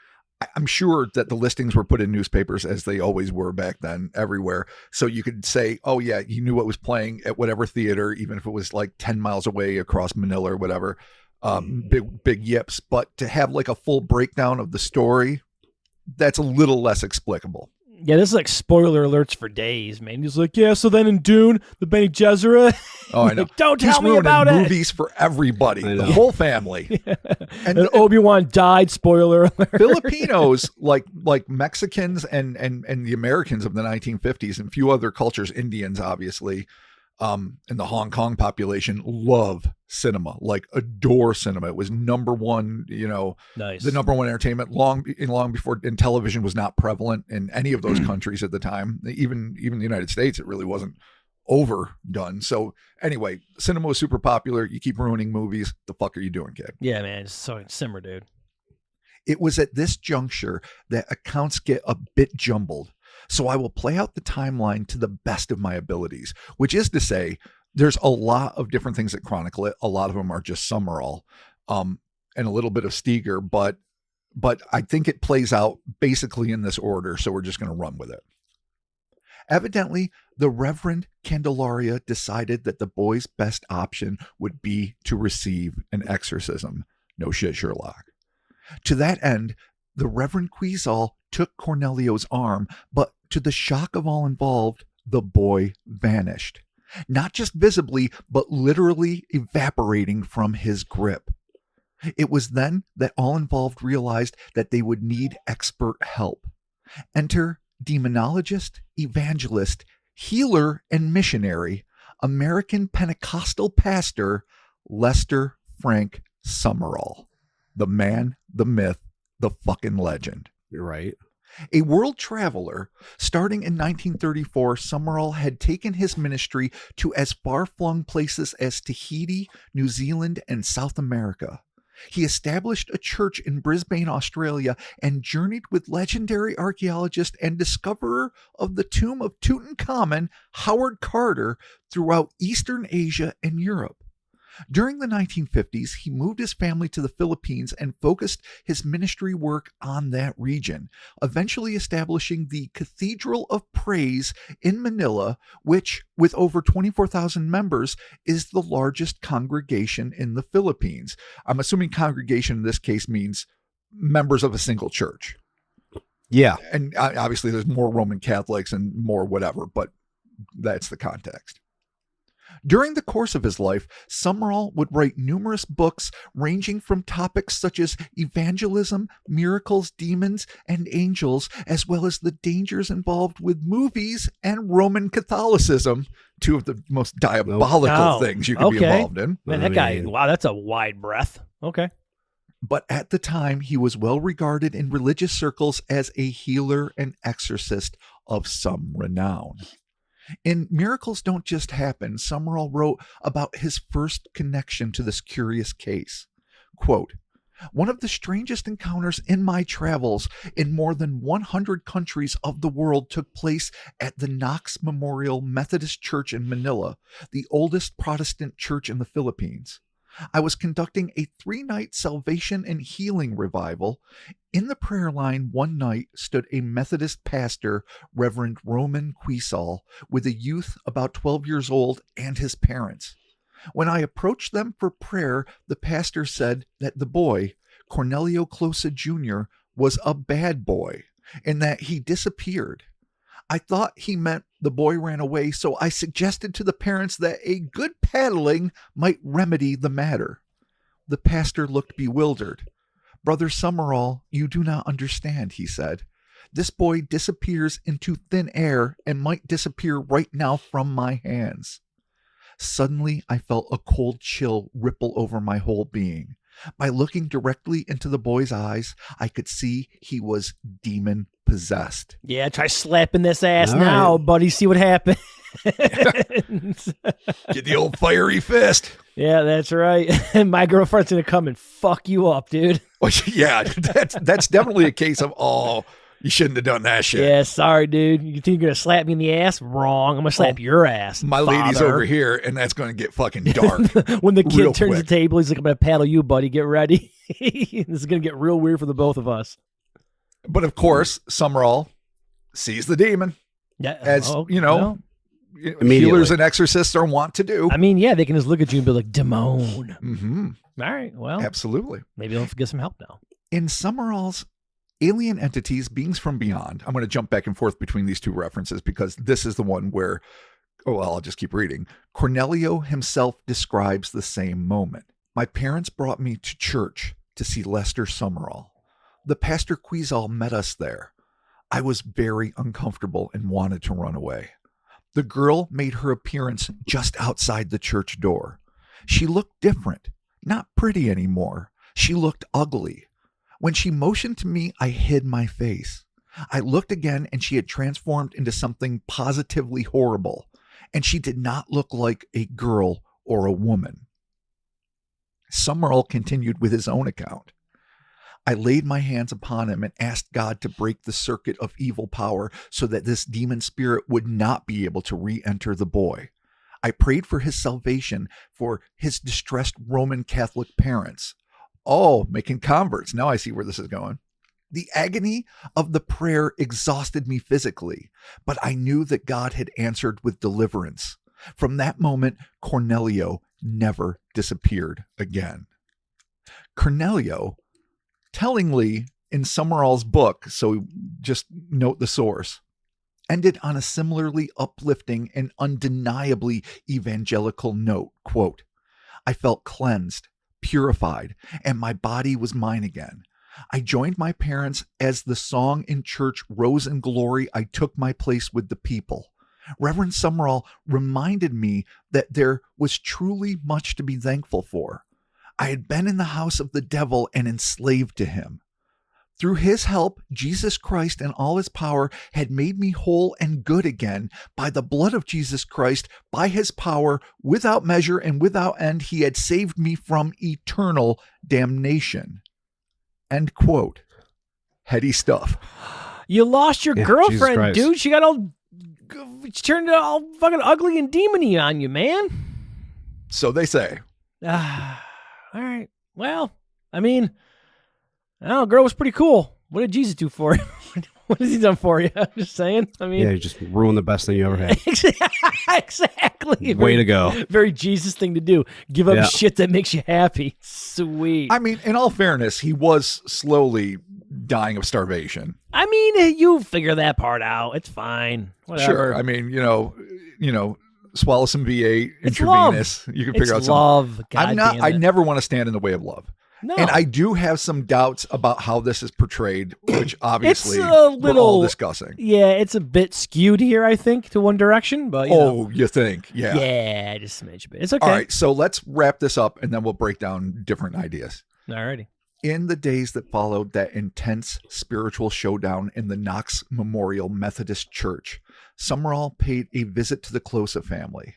B: I'm sure that the listings were put in newspapers, as they always were back then, everywhere. So you could say, oh yeah, you knew what was playing at whatever theater, even if it was like 10 miles away across Manila or whatever. Big yips. But to have like a full breakdown of the story, that's a little less explicable.
A: Yeah, this is like spoiler alerts for days, man. He's like, yeah, so then in Dune, the Bene Gesserit.
B: Oh, I know.
A: Like, don't
B: He's
A: tell me
B: ruining
A: about it.
B: movies for everybody, the whole family.
A: And Obi-Wan died, spoiler alert.
B: Filipinos, like Mexicans and the Americans of the 1950s and a few other cultures, Indians, obviously, and the Hong Kong population love cinema, like adore cinema. It was number one,
A: Nice.
B: the number one entertainment long before, and television was not prevalent in any of those countries at the time. Even the United States, it really wasn't overdone. So anyway, cinema was super popular. You keep ruining movies. The fuck are you doing, kid?
A: Yeah, man. Just so simmer, dude.
B: It was at this juncture that accounts get a bit jumbled. So I will play out the timeline to the best of my abilities, which is to say, there's a lot of different things that chronicle it. A lot of them are just Summerall, and a little bit of Steger, but I think it plays out basically in this order. So we're just going to run with it. Evidently, the Reverend Candelaria decided that the boy's best option would be to receive an exorcism. No shit, Sherlock. To that end, the Reverend Quizal took Cornelio's arm, but to the shock of all involved, the boy vanished. Not just visibly, but literally evaporating from his grip. It was then that all involved realized that they would need expert help. Enter demonologist, evangelist, healer, and missionary, American Pentecostal pastor, Lester Frank Summerall. The man, the myth, the fucking legend.
C: You're right.
B: A world traveler, starting in 1934, Summerall had taken his ministry to as far-flung places as Tahiti, New Zealand, and South America. He established a church in Brisbane, Australia, and journeyed with legendary archaeologist and discoverer of the tomb of Tutankhamun, Howard Carter, throughout Eastern Asia and Europe. During the 1950s, he moved his family to the Philippines and focused his ministry work on that region, eventually establishing the Cathedral of Praise in Manila, which, with over 24,000 members, is the largest congregation in the Philippines. I'm assuming congregation in this case means members of a single church.
C: Yeah.
B: And obviously there's more Roman Catholics and more whatever, but that's the context. During the course of his life, Summerall would write numerous books ranging from topics such as evangelism, miracles, demons, and angels, as well as the dangers involved with movies and Roman Catholicism, two of the most diabolical things you could be involved in.
A: Man, that guy, wow, that's a wide breadth. Okay.
B: But at the time, he was well regarded in religious circles as a healer and exorcist of some renown. In Miracles Don't Just Happen, Summerall wrote about his first connection to this curious case. Quote, "One of the strangest encounters in my travels in more than 100 countries of the world took place at the Knox Memorial Methodist Church in Manila, the oldest Protestant church in the Philippines. I was conducting a 3-night salvation and healing revival. In the prayer line one night stood a Methodist pastor, Reverend Roman Quizal, with a youth about 12 years old and his parents. When I approached them for prayer, the pastor said that the boy, Cornelio Closa Jr., was a bad boy and that he disappeared. I thought he meant the boy ran away, so I suggested to the parents that a good paddling might remedy the matter. The pastor looked bewildered. Brother Summerall, you do not understand, he said. This boy disappears into thin air and might disappear right now from my hands. Suddenly, I felt a cold chill ripple over my whole being. By looking directly into the boy's eyes, I could see he was demon possessed.
A: Yeah, try slapping this ass
C: All
A: now,
C: right.
A: buddy. See what happens.
B: Get the old fiery fist.
A: Yeah, that's right. My girlfriend's gonna come and fuck you up, dude.
B: Well, yeah, that's definitely a case of, oh, you shouldn't have done that shit.
A: Yeah, sorry, dude. You think you're gonna slap me in the ass? Wrong. I'm gonna slap your ass.
B: My lady's
A: father.
B: over here, and that's going to get fucking dark.
A: When the kid
B: real
A: turns
B: quick.
A: the table, he's like, I'm gonna paddle you, buddy. Get ready. This is gonna get real weird for the both of us.
B: But of course, Summerall sees the demon,
A: Yeah,
B: as you know,
A: well,
C: Immediately.
B: healers and exorcists are wont to do.
A: I mean, yeah, they can just look at you and be like, Demone.
B: Mm-hmm.
A: All right, well,
B: Absolutely.
A: maybe I'll get some help now.
B: In Summerall's Alien Entities, Beings from Beyond, I'm going to jump back and forth between these two references because this is the one where, I'll just keep reading. Cornelio himself describes the same moment. My parents brought me to church to see Lester Summerall. The pastor Quizal met us there. I was very uncomfortable and wanted to run away. The girl made her appearance just outside the church door. She looked different, not pretty anymore. She looked ugly. When she motioned to me, I hid my face. I looked again and she had transformed into something positively horrible, and she did not look like a girl or a woman. Summerall continued with his own account. I laid my hands upon him and asked God to break the circuit of evil power so that this demon spirit would not be able to re-enter the boy. I prayed for his salvation for his distressed Roman Catholic parents. Oh, making converts. Now I see where this is going. The agony of the prayer exhausted me physically, but I knew that God had answered with deliverance. From that moment, Cornelio never disappeared again. Cornelio, tellingly in Summerall's book, so just note the source, ended on a similarly uplifting and undeniably evangelical note. Quote, I felt cleansed, purified, and my body was mine again. I joined my parents as the song in church rose in glory. I took my place with the people. Reverend Summerall reminded me that there was truly much to be thankful for. I had been in the house of the devil and enslaved to him. Through his help, Jesus Christ and all his power had made me whole and good again. By the blood of Jesus Christ, by his power, without measure and without end, he had saved me from eternal damnation. End quote. Heady stuff.
A: You lost your
C: Yeah, Jesus
A: girlfriend,
C: Christ.
A: dude. She got all, she turned all fucking ugly and demony on you, man.
B: So they say.
A: All right. Well, I mean, I don't know, girl was pretty cool. What did Jesus do for you? What has he done for you? I'm just saying. I mean,
C: Yeah, you just ruined the best thing you ever had.
A: exactly.
C: Way to go.
A: Very Jesus thing to do. Give up
C: Yeah.
A: shit that makes you happy. Sweet.
B: I mean, in all fairness, he was slowly dying of starvation.
A: I mean, you figure that part out. It's fine. Whatever.
B: Sure. I mean, you know, swallow some V8
A: It's
B: intravenous. You can
A: It's
B: figure out something.
A: love. God
B: I'm not.
A: damn
B: I
A: it.
B: never want to stand in the way of love.
A: No.
B: And I do have some doubts about how this is portrayed, which obviously
A: a
B: we're all
A: little-
B: discussing.
A: Yeah, it's a bit skewed here, I think, to one direction, but you know.
B: You think? Yeah.
A: Yeah, just a smidge bit. It's okay.
B: All right. So let's wrap this up and then we'll break down different ideas.
A: Alrighty.
B: In the days that followed that intense spiritual showdown in the Knox Memorial Methodist Church, Summerall paid a visit to the Closa family.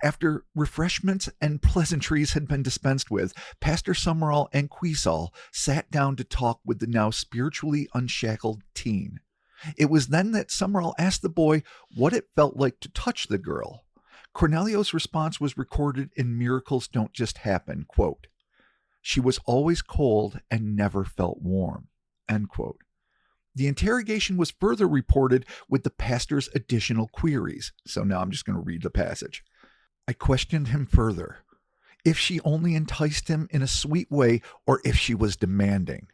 B: After refreshments and pleasantries had been dispensed with, Pastor Summerall and Quizal sat down to talk with the now spiritually unshackled teen. It was then that Summerall asked the boy what it felt like to touch the girl. Cornelio's response was recorded in Miracles Don't Just Happen, quote, she was always cold and never felt warm, end quote. The interrogation was further reported with the pastor's additional queries. So now I'm just going to read the passage. I questioned him further. if she only enticed him in a sweet way or if she was demanding.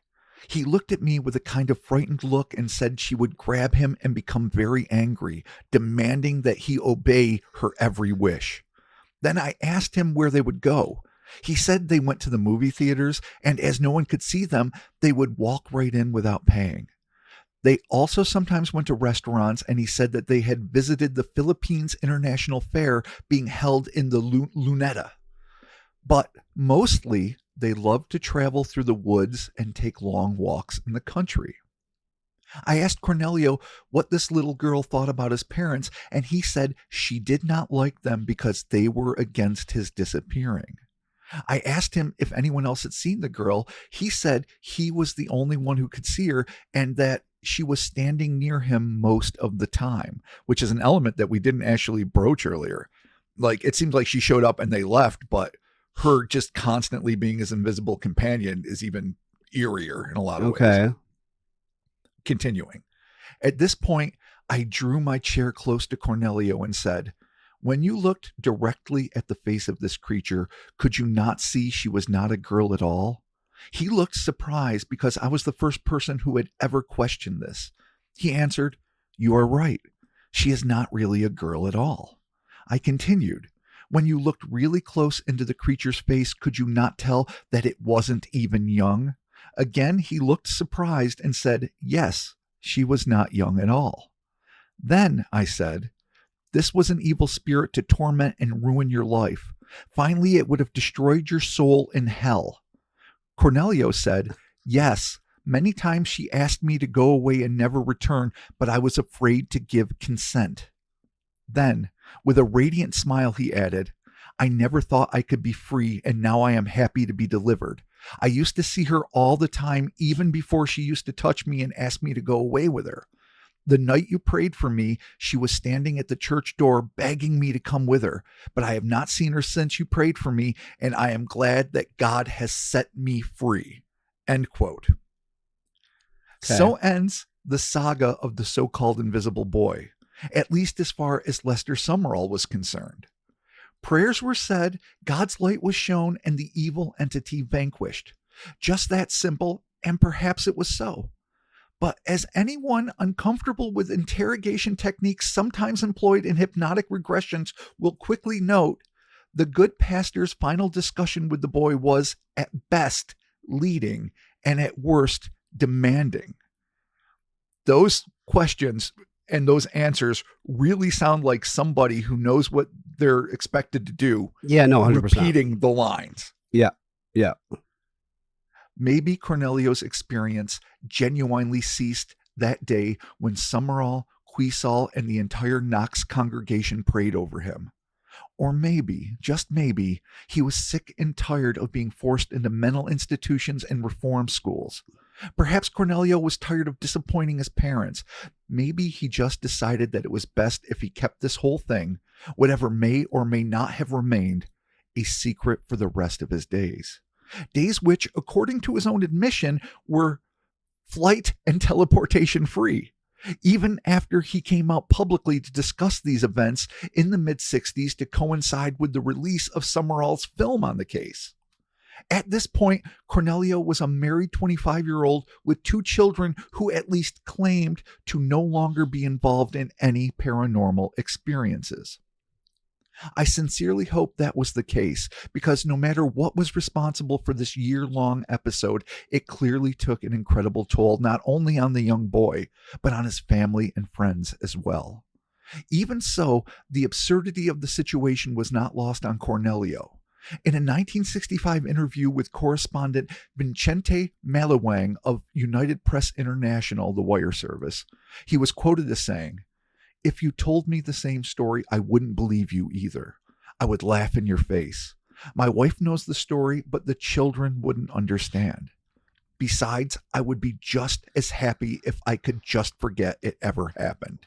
B: He looked at me with a kind of frightened look and said she would grab him and become very angry, demanding that he obey her every wish. Then I asked him where they would go. He said they went to the movie theaters, and as no one could see them, they would walk right in without paying. They also sometimes went to restaurants, and he said that they had visited the Philippines International Fair being held in the Luneta. But mostly, they loved to travel through the woods and take long walks in the country. I asked Cornelio what this little girl thought about his parents, and he said she did not like them because they were against his disappearing. I asked him if anyone else had seen the girl. He said he was the only one who could see her and that she was standing near him most of the time, which is an element that we didn't actually broach earlier. Like, it seems like she showed up and they left, but her just constantly being his invisible companion is even eerier in a lot of ways. Continuing. At this point, I drew my chair close to Cornelio and said, "When you looked directly at the face of this creature, could you not see she was not a girl at all?" He looked surprised because I was the first person who had ever questioned this. He answered, "You are right. She is not really a girl at all." I continued, "When you looked really close into the creature's face, could you not tell that it wasn't even young?" Again, he looked surprised and said, "Yes, she was not young at all." Then I said, "This was an evil spirit to torment and ruin your life. Finally, it would have destroyed your soul in hell." Cornelio said, "Yes, many times she asked me to go away and never return, but I was afraid to give consent." Then, with a radiant smile, he added, "I never thought I could be free, and now I am happy to be delivered. I used to see her all the time, even before she used to touch me and ask me to go away with her. The night you prayed for me, she was standing at the church door begging me to come with her, but I have not seen her since you prayed for me, and I am glad that God has set me free." End quote. Okay. So ends the saga of the so-called invisible boy, at least as far as Lester Summerall was concerned. Prayers were said, God's light was shown, and the evil entity vanquished. Just that simple, and perhaps it was so. But as anyone uncomfortable with interrogation techniques sometimes employed in hypnotic regressions will quickly note, the good pastor's final discussion with the boy was, at best, leading, and at worst, demanding. Those questions and those answers really sound like somebody who knows what they're expected to do.
C: Yeah, no, 100%.
B: Repeating the lines.
C: Yeah.
B: Maybe Cornelio's experience genuinely ceased that day when Summerall, Queesall, and the entire Knox congregation prayed over him. Or maybe, just maybe, he was sick and tired of being forced into mental institutions and reform schools. Perhaps Cornelio was tired of disappointing his parents. Maybe he just decided that it was best if he kept this whole thing, whatever may or may not have remained, a secret for the rest of his days. Days which, according to his own admission, were flight and teleportation free. Even after he came out publicly to discuss these events in the mid-60s to coincide with the release of Summerall's film on the case. At this point, Cornelio was a married 25-year-old with 2 children who at least claimed to no longer be involved in any paranormal experiences. I sincerely hope that was the case, because no matter what was responsible for this year-long episode, it clearly took an incredible toll not only on the young boy, but on his family and friends as well. Even so, the absurdity of the situation was not lost on Cornelio. In a 1965 interview with correspondent Vincente Maluwang of United Press International, the wire service, he was quoted as saying, "If you told me the same story, I wouldn't believe you either. I would laugh in your face. My wife knows the story, but the children wouldn't understand. Besides, I would be just as happy if I could just forget it ever happened.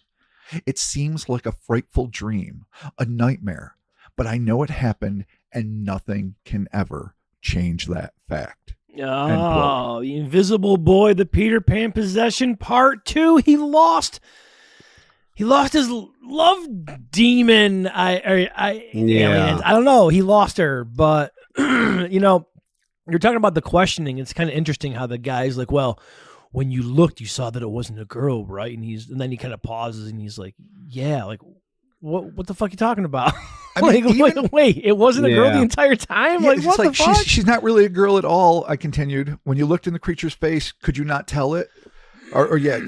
B: It seems like a frightful dream, a nightmare, but I know it happened, and nothing can ever change that fact."
A: Oh, the invisible boy, the Peter Pan possession part 2. He lost his love demon. Aliens. I don't know. He lost her, but you know, you're talking about the questioning. It's kind of interesting how the guy's like, well, when you looked, you saw that it wasn't a girl, right? And then he kind of pauses and he's like, yeah, like, what the fuck are you talking about?
B: I mean,
A: wait, it wasn't a girl the
C: Yeah.
A: entire time?
B: Yeah,
A: Like,
B: it's
A: what
B: like
A: the fuck?
B: she's not really a girl at all. I continued. When you looked in the creature's face, could you not tell it? Or yeah,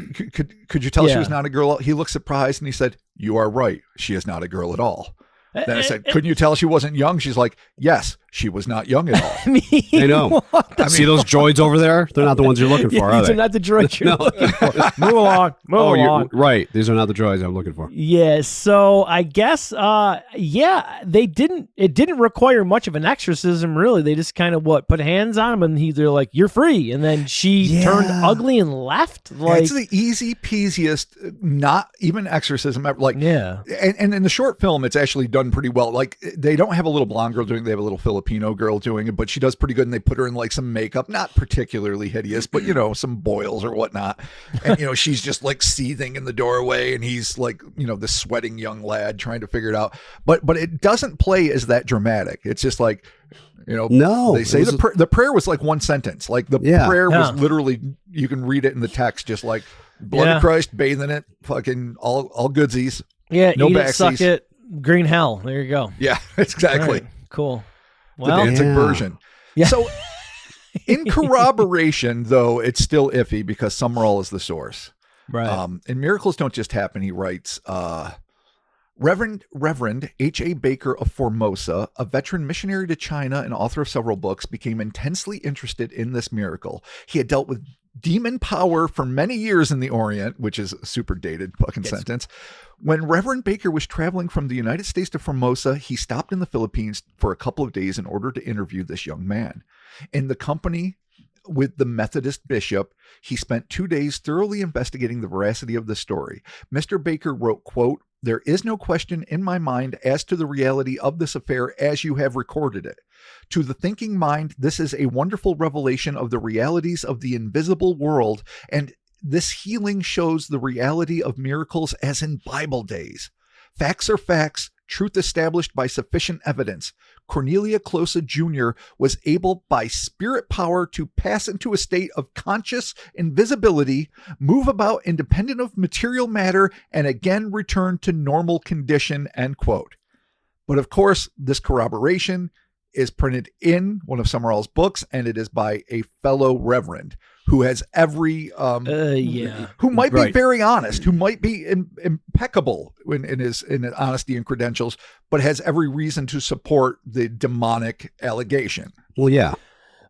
B: could you tell she
A: Yeah.
B: was not a girl? He looked surprised and he said, "You are right. She is not a girl at all." Then I said, "Couldn't you tell she wasn't young?" She's like, "Yes, she was not young at all."
A: I mean,
C: I know.
A: what the
C: See those droids over there? They're not the ones you're looking for, are
A: These
C: they?
A: are not the droids you're
C: No.
A: looking for. Move along. Move
C: Oh, you're
A: along.
C: right. These are not the droids I'm looking for.
A: Yeah, so I guess it didn't require much of an exorcism, really. They just kind of put hands on him and they're like, you're free. And then she turned ugly and left. Like,
B: It's the easy peasiest, not even exorcism ever. Like,
A: yeah.
B: and in the short film, it's actually done pretty well. Like, they don't have a little blonde girl doing it, they have a little Filipino girl doing it, but she does pretty good. And they put her in like some makeup, not particularly hideous, but some boils or whatnot. And she's just like seething in the doorway, and he's like, the sweating young lad trying to figure it out. But it doesn't play as that dramatic. It's just like,
C: No,
B: they say the prayer was like one sentence. Like the prayer was literally, you can read it in the text, just like blood of Christ, bathing it, fucking all goodsies.
A: Yeah,
B: no
A: eat
B: backsies.
A: it, suck it, green hell. There you go.
B: Yeah, exactly.
A: All right, cool.
B: The
A: Well,
B: dancing version.
A: Yeah.
B: So in corroboration, though, it's still iffy because Summerall is the source.
A: right.
B: And miracles don't just happen, he writes. Reverend H.A. Baker of Formosa, a veteran missionary to China and author of several books, became intensely interested in this miracle. He had dealt with demon power for many years in the Orient, which is a super dated fucking sentence. When Reverend Baker was traveling from the United States to Formosa, he stopped in the Philippines for a couple of days in order to interview this young man. In the company with the Methodist bishop, he spent 2 days thoroughly investigating the veracity of the story. Mr. Baker wrote, quote, "There is no question in my mind as to the reality of this affair as you have recorded it. To the thinking mind, this is a wonderful revelation of the realities of the invisible world, and this healing shows the reality of miracles as in Bible days. Facts are facts, truth established by sufficient evidence. Cornelia Closa Jr. was able by spirit power to pass into a state of conscious invisibility, move about independent of material matter, and again return to normal condition," end quote. But of course, this corroboration is printed in one of Summerall's books, and it is by a fellow reverend who has every who might be very honest, who might be impeccable in his honesty and credentials, but has every reason to support the demonic allegation.
C: Well, yeah.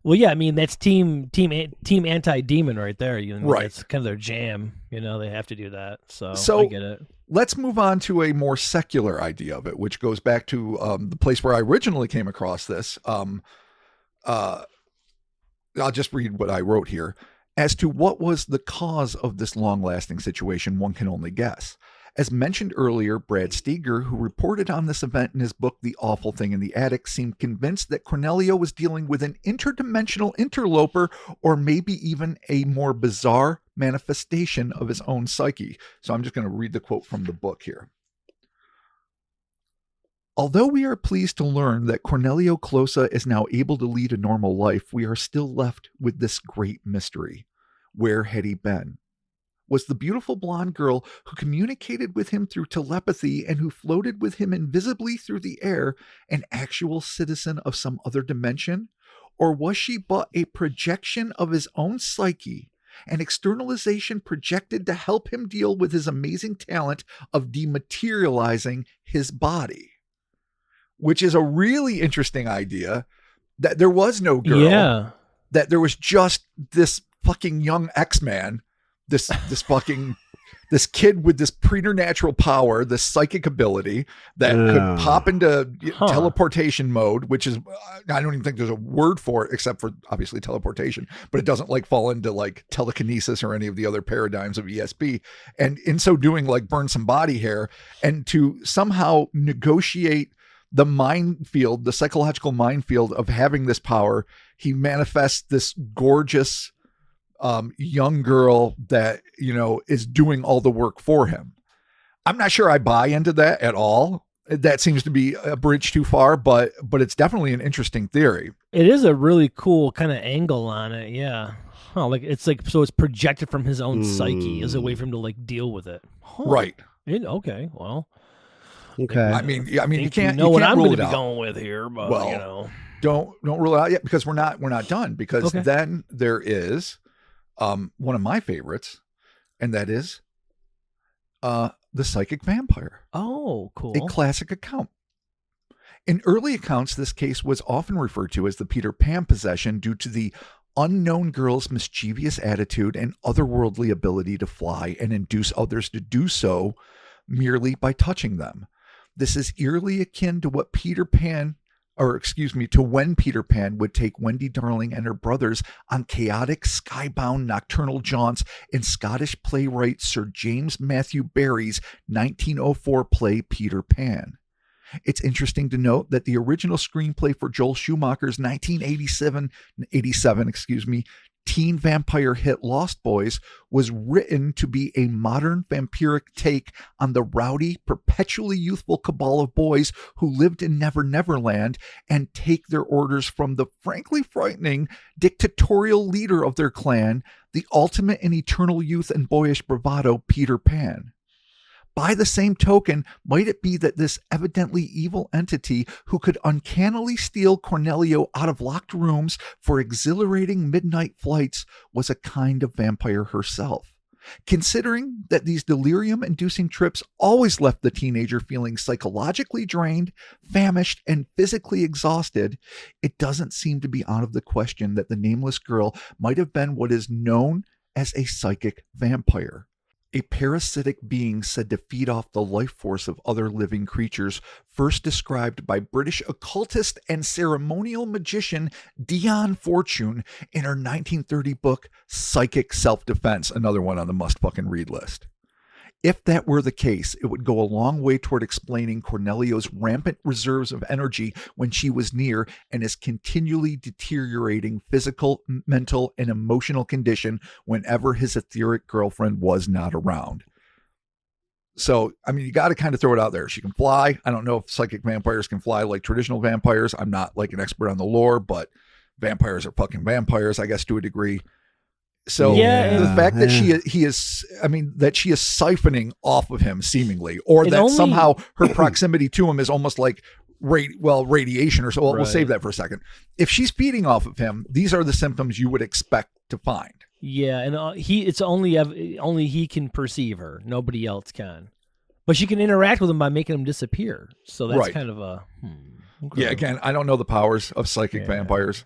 A: I mean, that's team anti-demon right there.
B: Right.
A: It's kind of their jam. They have to do that. So
B: So
A: I get it.
B: let's move on to a more secular idea of it, which goes back to the place where I originally came across this. I'll just read what I wrote here. As to what was the cause of this long-lasting situation, one can only guess. As mentioned earlier, Brad Steger, who reported on this event in his book The Awful Thing in the Attic, seemed convinced that Cornelio was dealing with an interdimensional interloper, or maybe even a more bizarre manifestation of his own psyche. So I'm just going to read the quote from the book here. "Although we are pleased to learn that Cornelio Closa is now able to lead a normal life, we are still left with this great mystery. Where had he been? Was the beautiful blonde girl who communicated with him through telepathy and who floated with him invisibly through the air an actual citizen of some other dimension? Or was she but a projection of his own psyche, an externalization projected to help him deal with his amazing talent of dematerializing his body?" Which is a really interesting idea, that there was no girl.
A: Yeah.
B: That there was just this fucking young X-Man, this kid with this preternatural power, this psychic ability that could pop into teleportation mode, which is, I don't even think there's a word for it except for obviously teleportation, but it doesn't like fall into like telekinesis or any of the other paradigms of ESP. And in so doing, like burn some body hair, and to somehow negotiate the minefield, the psychological minefield of having this power, he manifests this gorgeous young girl that, is doing all the work for him. I'm not sure I buy into that at all. that seems to be a bridge too far, but it's definitely an interesting theory.
A: It is a really cool kind of angle on it. Yeah. Huh, like it's projected from his own psyche as a way for him to like deal with it. Huh.
B: Right.
A: Okay. Well.
C: Okay.
B: I mean, you can't
A: know
B: you
A: what
B: can't
A: I'm
B: rule
A: going to
B: it
A: be
B: out.
A: going with here, but
B: Well,
A: you know,
B: don't rule it out yet, because we're not done, because then there is one of my favorites, and that is the psychic vampire.
A: Oh, cool.
B: A classic account. In early accounts, this case was often referred to as the Peter Pan possession due to the unknown girl's mischievous attitude and otherworldly ability to fly and induce others to do so merely by touching them. This is eerily akin to when Peter Pan would take Wendy Darling and her brothers on chaotic skybound nocturnal jaunts in Scottish playwright Sir James Matthew Barrie's 1904 play Peter Pan. It's interesting to note that the original screenplay for Joel Schumacher's 1987 teen vampire hit Lost Boys was written to be a modern vampiric take on the rowdy, perpetually youthful cabal of boys who lived in Never Never Land and take their orders from the frankly frightening dictatorial leader of their clan, the ultimate in eternal youth and boyish bravado, Peter Pan. By the same token, might it be that this evidently evil entity who could uncannily steal Cornelio out of locked rooms for exhilarating midnight flights was a kind of vampire herself? Considering that these delirium-inducing trips always left the teenager feeling psychologically drained, famished, and physically exhausted, it doesn't seem to be out of the question that the nameless girl might have been what is known as a psychic vampire. A parasitic being said to feed off the life force of other living creatures, first described by British occultist and ceremonial magician Dion Fortune in her 1930 book, Psychic Self-Defense, another one on the must-fucking-read list. If that were the case, it would go a long way toward explaining Cornelio's rampant reserves of energy when she was near and his continually deteriorating physical, mental, and emotional condition whenever his etheric girlfriend was not around. So, I mean, you got to kind of throw it out there. She can fly. I don't know if psychic vampires can fly like traditional vampires. I'm not like an expert on the lore, but vampires are fucking vampires, I guess, to a degree. So the fact that she is siphoning off of him seemingly, or that somehow her proximity to him is almost like radiation or so. Well, we'll save that for a second. If she's feeding off of him, these are the symptoms you would expect to find. Yeah, and it's only he can perceive her. Nobody else can. But she can interact with him by making him disappear. So that's kind of a okay. Yeah, again, I don't know the powers of psychic vampires.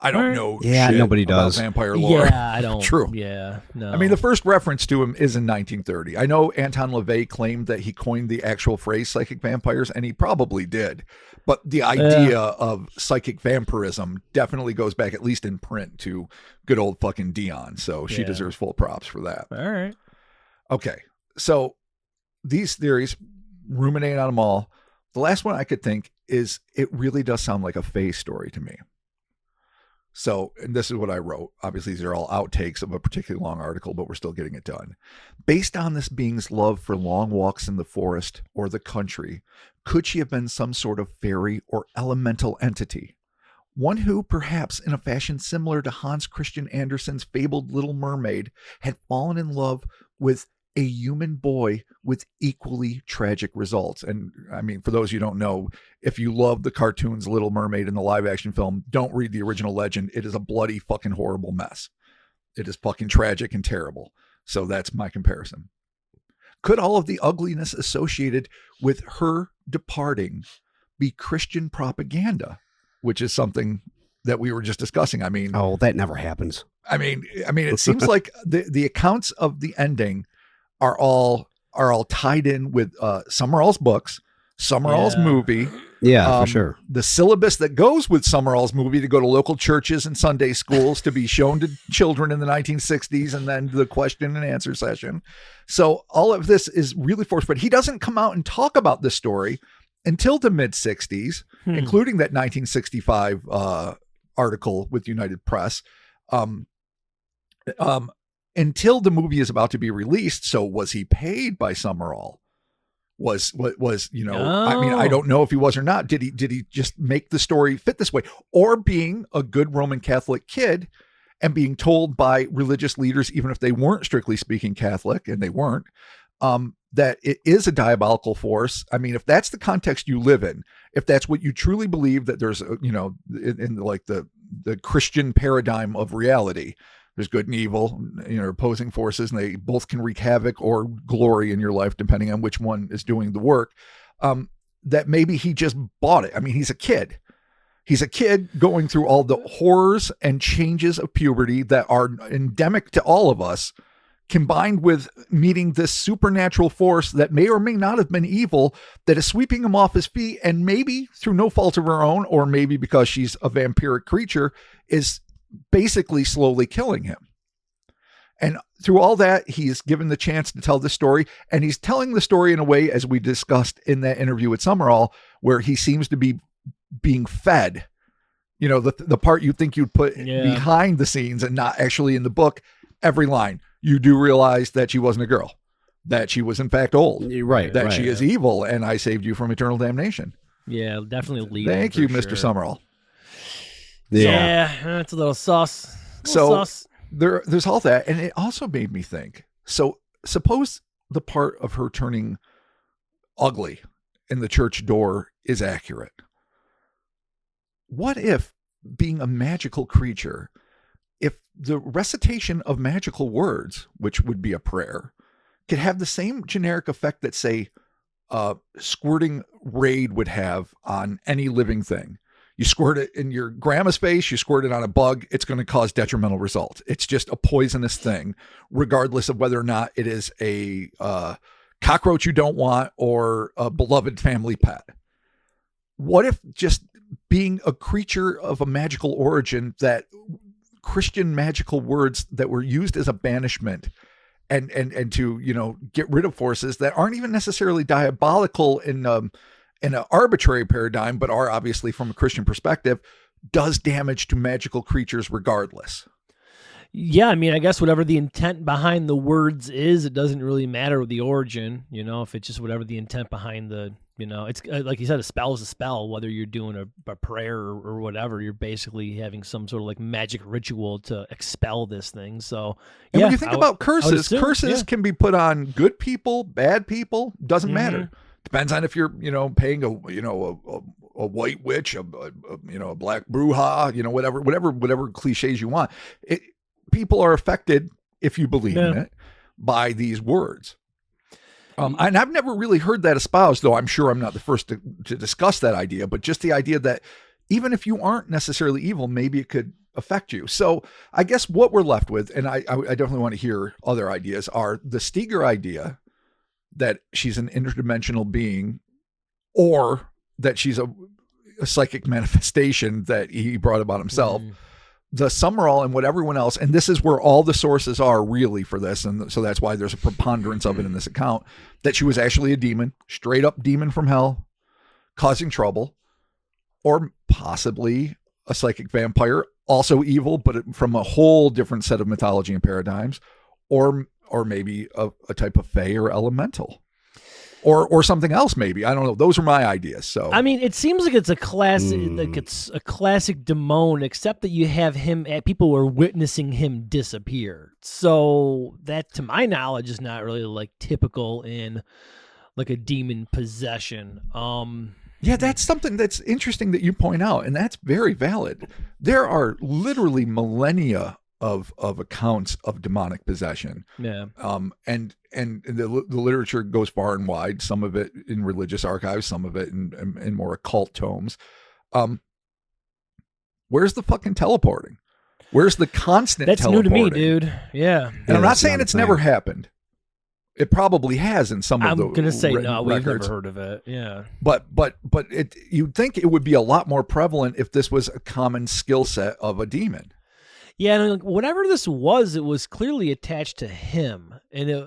B: I don't know. Yeah, shit nobody does. Vampire lore. Yeah, I don't. True. Yeah, no. I mean, the first reference to him is in 1930. I know Anton LaVey claimed that he coined the actual phrase psychic vampires, and he probably did. But the idea of psychic vampirism definitely goes back, at least in print, to good old fucking Dion. So she deserves full props for that. All right. Okay. So these theories, ruminate on them all. The last one I could think is it really does sound like a Faye story to me. So, and this is what I wrote. Obviously, these are all outtakes of a particularly long article, but we're still getting it done. Based on this being's love for long walks in the forest or the country, could she have been some sort of fairy or elemental entity? One who, perhaps in a fashion similar to Hans Christian Andersen's fabled Little Mermaid, had fallen in love with a human boy with equally tragic results. And I mean, for those you don't know, if you love the cartoons Little Mermaid and the live action film, don't read the original legend. It is a bloody fucking horrible mess. It is fucking tragic and terrible. So that's my comparison. Could all of the ugliness associated with her departing be Christian propaganda, which is something that we were just discussing? I mean,
C: oh, that never happens.
B: I mean, it seems like the accounts of the ending are all tied in with Summerall's books, Summerall's movie. Yeah, for sure. The syllabus that goes with Summerall's movie to go to local churches and Sunday schools to be shown to children in the 1960s, and then the question and answer session. So all of this is really forced, but he doesn't come out and talk about this story until the mid 60s, including that 1965 article with United Press. Until the movie is about to be released. So was he paid by Summerall? was I mean, I don't know if he was or not. Did he just make the story fit this way? Or being a good Roman Catholic kid and being told by religious leaders, even if they weren't strictly speaking Catholic, and they weren't, that it is a diabolical force. I mean, if that's the context you live in, if that's what you truly believe, that there's, in like the Christian paradigm of reality, there's good and evil, opposing forces, and they both can wreak havoc or glory in your life, depending on which one is doing the work, that maybe he just bought it. I mean, he's a kid. He's a kid going through all the horrors and changes of puberty that are endemic to all of us, combined with meeting this supernatural force that may or may not have been evil, that is sweeping him off his feet, and maybe through no fault of her own, or maybe because she's a vampiric creature, is basically slowly killing him. And through all that, he's given the chance to tell the story, and he's telling the story in a way, as we discussed in that interview with Summerall, where he seems to be being fed, the part you think you'd put behind the scenes and not actually in the book. Every line, you do realize that she wasn't a girl, that she was in fact old,
C: right?
B: That she is evil, and I saved you from eternal damnation.
A: Yeah, definitely leading.
B: Thank you, Mr. Summerall.
A: Yeah, that's a little sauce.
B: There's all that, and it also made me think. So suppose the part of her turning ugly in the church door is accurate. What if, being a magical creature, if the recitation of magical words, which would be a prayer, could have the same generic effect that, say, squirting Raid would have on any living thing? You squirt it in your grandma's face, you squirt it on a bug, it's going to cause detrimental results. It's just a poisonous thing, regardless of whether or not it is a cockroach you don't want or a beloved family pet. What if, just being a creature of a magical origin, that Christian magical words that were used as a banishment and to, get rid of forces that aren't even necessarily diabolical in an arbitrary paradigm, but are obviously from a Christian perspective, does damage to magical creatures regardless?
A: Yeah, I mean, I guess whatever the intent behind the words is, it doesn't really matter with the origin, if it's just whatever the intent behind the, it's like you said, a spell is a spell, whether you're doing a prayer or whatever, you're basically having some sort of like magic ritual to expel this thing. So,
B: and when you think about curses, can be put on good people, bad people, doesn't matter. Depends on if you're, paying a white witch, a black bruja, whatever cliches you want. People are affected, if you believe in it, by these words. And I've never really heard that espoused, though I'm sure I'm not the first to discuss that idea, but just the idea that even if you aren't necessarily evil, maybe it could affect you. So I guess what we're left with, and I definitely want to hear other ideas, are the Steger idea that she's an interdimensional being, or that she's a psychic manifestation that he brought about himself. The Summerall and what everyone else, and this is where all the sources are really for this, and so that's why there's a preponderance of it in this account, that she was actually a demon, straight up demon from hell, causing trouble, or possibly a psychic vampire, also evil, but from a whole different set of mythology and paradigms, or maybe a type of fae or elemental. Or something else, maybe. I don't know. Those are my ideas. So
A: I mean, it seems like it's a classic demon, except that you have him. People are witnessing him disappear. So that, to my knowledge, is not really like typical in like a demon possession.
B: Yeah, that's something that's interesting that you point out, and that's very valid. There are literally millennia of accounts of demonic possession.
A: Yeah.
B: And the literature goes far and wide, some of it in religious archives, some of it in more occult tomes. Where's the fucking teleporting? Where's the constant teleporting?
A: That's new to me, dude. Yeah.
B: And I'm not saying it's never happened. It probably has in some of the
A: I'm going to say no, we've
B: records.
A: never heard of it. Yeah.
B: But you'd think it would be a lot more prevalent if this was a common skill set of a demon.
A: Yeah, and whatever this was, it was clearly attached to him, and it,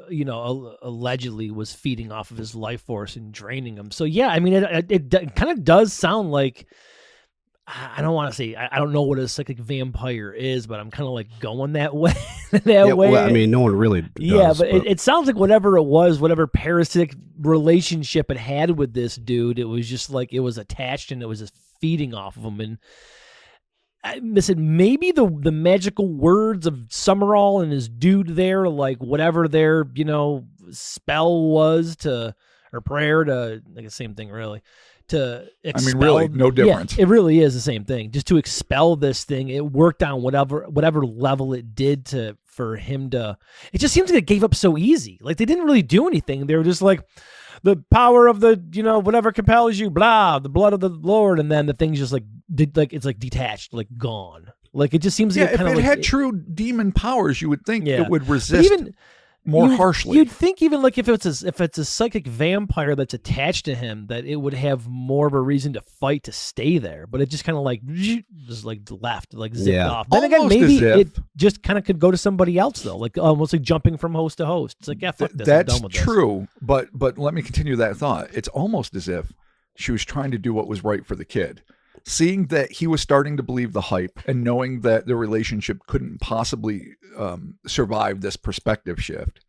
A: allegedly was feeding off of his life force and draining him. So yeah, I mean, it kind of does sound like, I don't want to say I don't know what a psychic vampire is, but I'm kind of like going that way.
C: Well, I mean, no one really does.
A: Yeah, but it sounds like whatever it was, whatever parasitic relationship it had with this dude, it was just like it was attached and it was just feeding off of him. And listen, maybe the magical words of Summerall and his dude there, like whatever their spell was to or prayer to, like the same thing really. To expel,
B: I mean, really, no difference.
A: Yeah, it really is the same thing. Just to expel this thing, it worked on whatever level it did for him to. It just seems like it gave up so easy. Like they didn't really do anything. They were just like, the power of the whatever compels you, blah, the blood of the Lord, and then the thing's just like it's like detached, like gone. Like it just seems like
B: if it had true demon powers, you would think it would resist. More harshly.
A: You'd think even like if it's a psychic vampire that's attached to him, that it would have more of a reason to fight to stay there. But it just kind of like just like left, like zipped off. Then
B: Almost
A: again, maybe
B: if,
A: it just kind of could go to somebody else though, like almost like jumping from host to host. It's like fuck this.
B: That's
A: I'm done with
B: true. This. But let me continue that thought. It's almost as if she was trying to do what was right for the kid. Seeing that he was starting to believe the hype and knowing that the relationship couldn't possibly survive this perspective shift,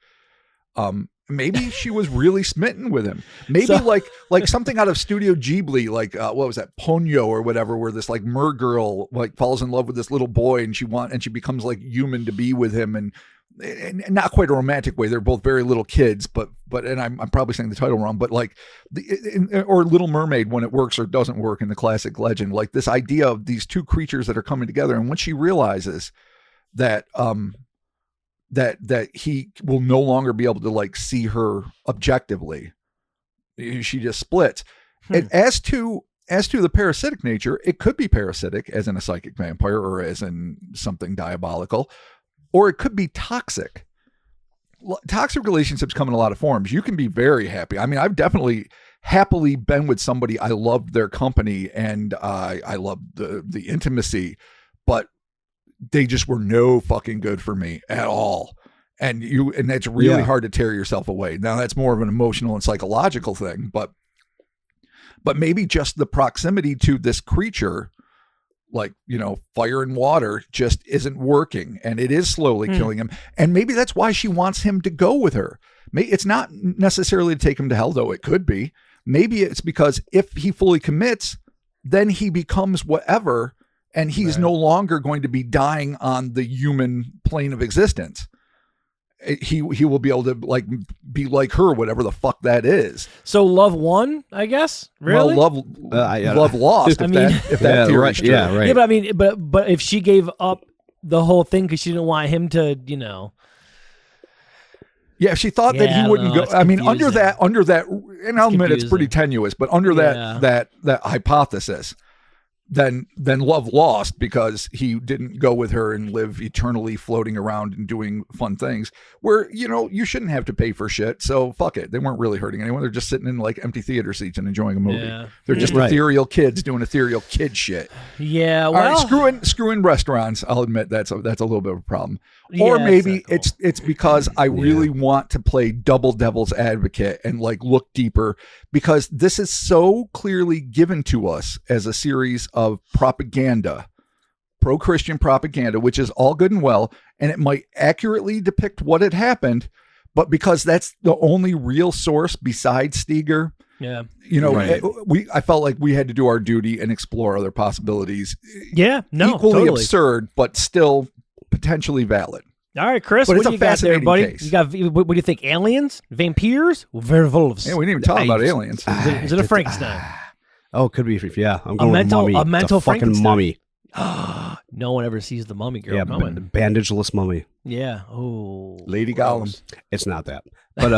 B: maybe she was really smitten with him. Maybe like something out of Studio Ghibli, like what was that, Ponyo or whatever, where this like mer girl like falls in love with this little boy and she becomes like human to be with him, and not quite a romantic way. They're both very little kids, but and I'm probably saying the title wrong, but like or Little Mermaid when it works or doesn't work in the classic legend, like this idea of these two creatures that are coming together. And when she realizes that that he will no longer be able to like see her objectively, she just splits. And as to the parasitic nature, it could be parasitic as in a psychic vampire or as in something diabolical, or it could be toxic. Toxic relationships come in a lot of forms. You can be very happy. I mean, I've definitely happily been with somebody. I loved their company and I loved the intimacy, but they just were no fucking good for me at all. And that's really hard to tear yourself away. Now that's more of an emotional and psychological thing, but maybe just the proximity to this creature, like, fire and water, just isn't working, and it is slowly killing him. And maybe that's why she wants him to go with her. It's not necessarily to take him to hell, though it could be. Maybe it's because if he fully commits, then he becomes whatever, and he's no longer going to be dying on the human plane of existence. He will be able to like be like her, whatever the fuck that is.
A: So love won, I guess. Really?
B: Well, love lost. If that theory is true.
C: Yeah, right.
A: Yeah, but I mean, but if she gave up the whole thing because she didn't want him to,
B: Yeah, she thought that he wouldn't go. I mean, under that, and I'll admit it's pretty tenuous, but under that hypothesis, then love lost because he didn't go with her and live eternally floating around and doing fun things where, you shouldn't have to pay for shit. So fuck it. They weren't really hurting anyone. They're just sitting in like empty theater seats and enjoying a movie. Yeah. They're just ethereal kids doing ethereal kid shit.
A: Yeah. Well,
B: all right, screwing restaurants. I'll admit that's a little bit of a problem. Or maybe it's because I really want to play double devil's advocate and like look deeper, because this is so clearly given to us as a series of propaganda, pro-Christian propaganda, which is all good and well, and it might accurately depict what had happened, but because that's the only real source besides Steger, I felt like we had to do our duty and explore other possibilities.
A: Yeah, no,
B: equally
A: totally
B: absurd, but still potentially valid.
A: All right, Chris,
B: but
A: what do you got there, buddy? You got, what do you think? Aliens, vampires, werewolves?
B: Yeah, we didn't even talk about aliens.
A: Is it a Frankenstein?
C: It could be. Yeah, I'm going with mummy.
A: A mental
C: fucking mummy.
A: No one ever sees the mummy girl.
C: Yeah, the bandageless mummy.
A: Yeah. Oh,
B: Lady Gollum.
C: It's not that, but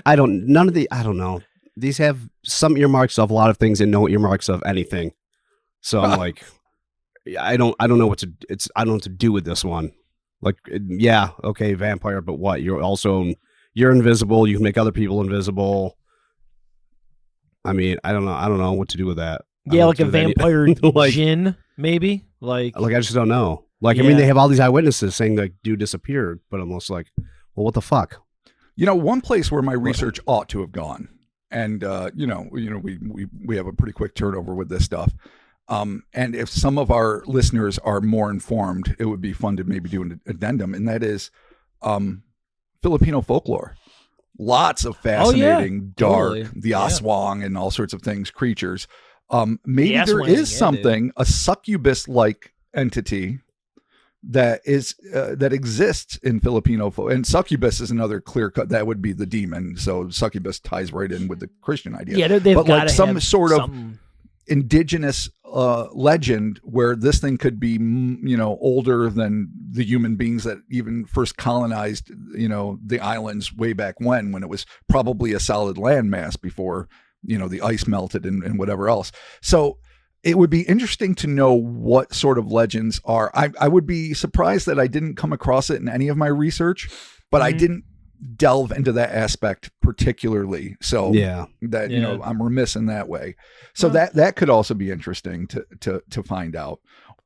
C: I don't know. These have some earmarks of a lot of things and no earmarks of anything. So I'm like, I don't know what to. I don't know what to do with this one. Like, okay, vampire, but what? You're invisible. You can make other people invisible. I mean, I don't know what to do with that.
A: Yeah, like a vampire djinn, maybe. Like
C: I just don't know. Like, I mean, they have all these eyewitnesses saying that dude disappeared, but I'm almost like, well, what the fuck?
B: One place where my research ought to have gone and we have a pretty quick turnover with this stuff. And if some of our listeners are more informed, it would be fun to maybe do an addendum, and that is Filipino folklore. Lots of fascinating, dark, the aswang and all sorts of things, creatures. Maybe there is something, a succubus-like entity that exists in Filipino folk. And succubus is another clear cut. That would be the demon. So succubus ties right in with the Christian idea.
A: Yeah, they've got like
B: some sort of indigenous legend where this thing could be, older than the human beings that even first colonized, the islands way back when it was probably a solid landmass before, the ice melted and whatever else. So it would be interesting to know what sort of legends are. I would be surprised that I didn't come across it in any of my research, but I didn't delve into that aspect particularly. So I'm remiss in that way. So that could also be interesting to find out.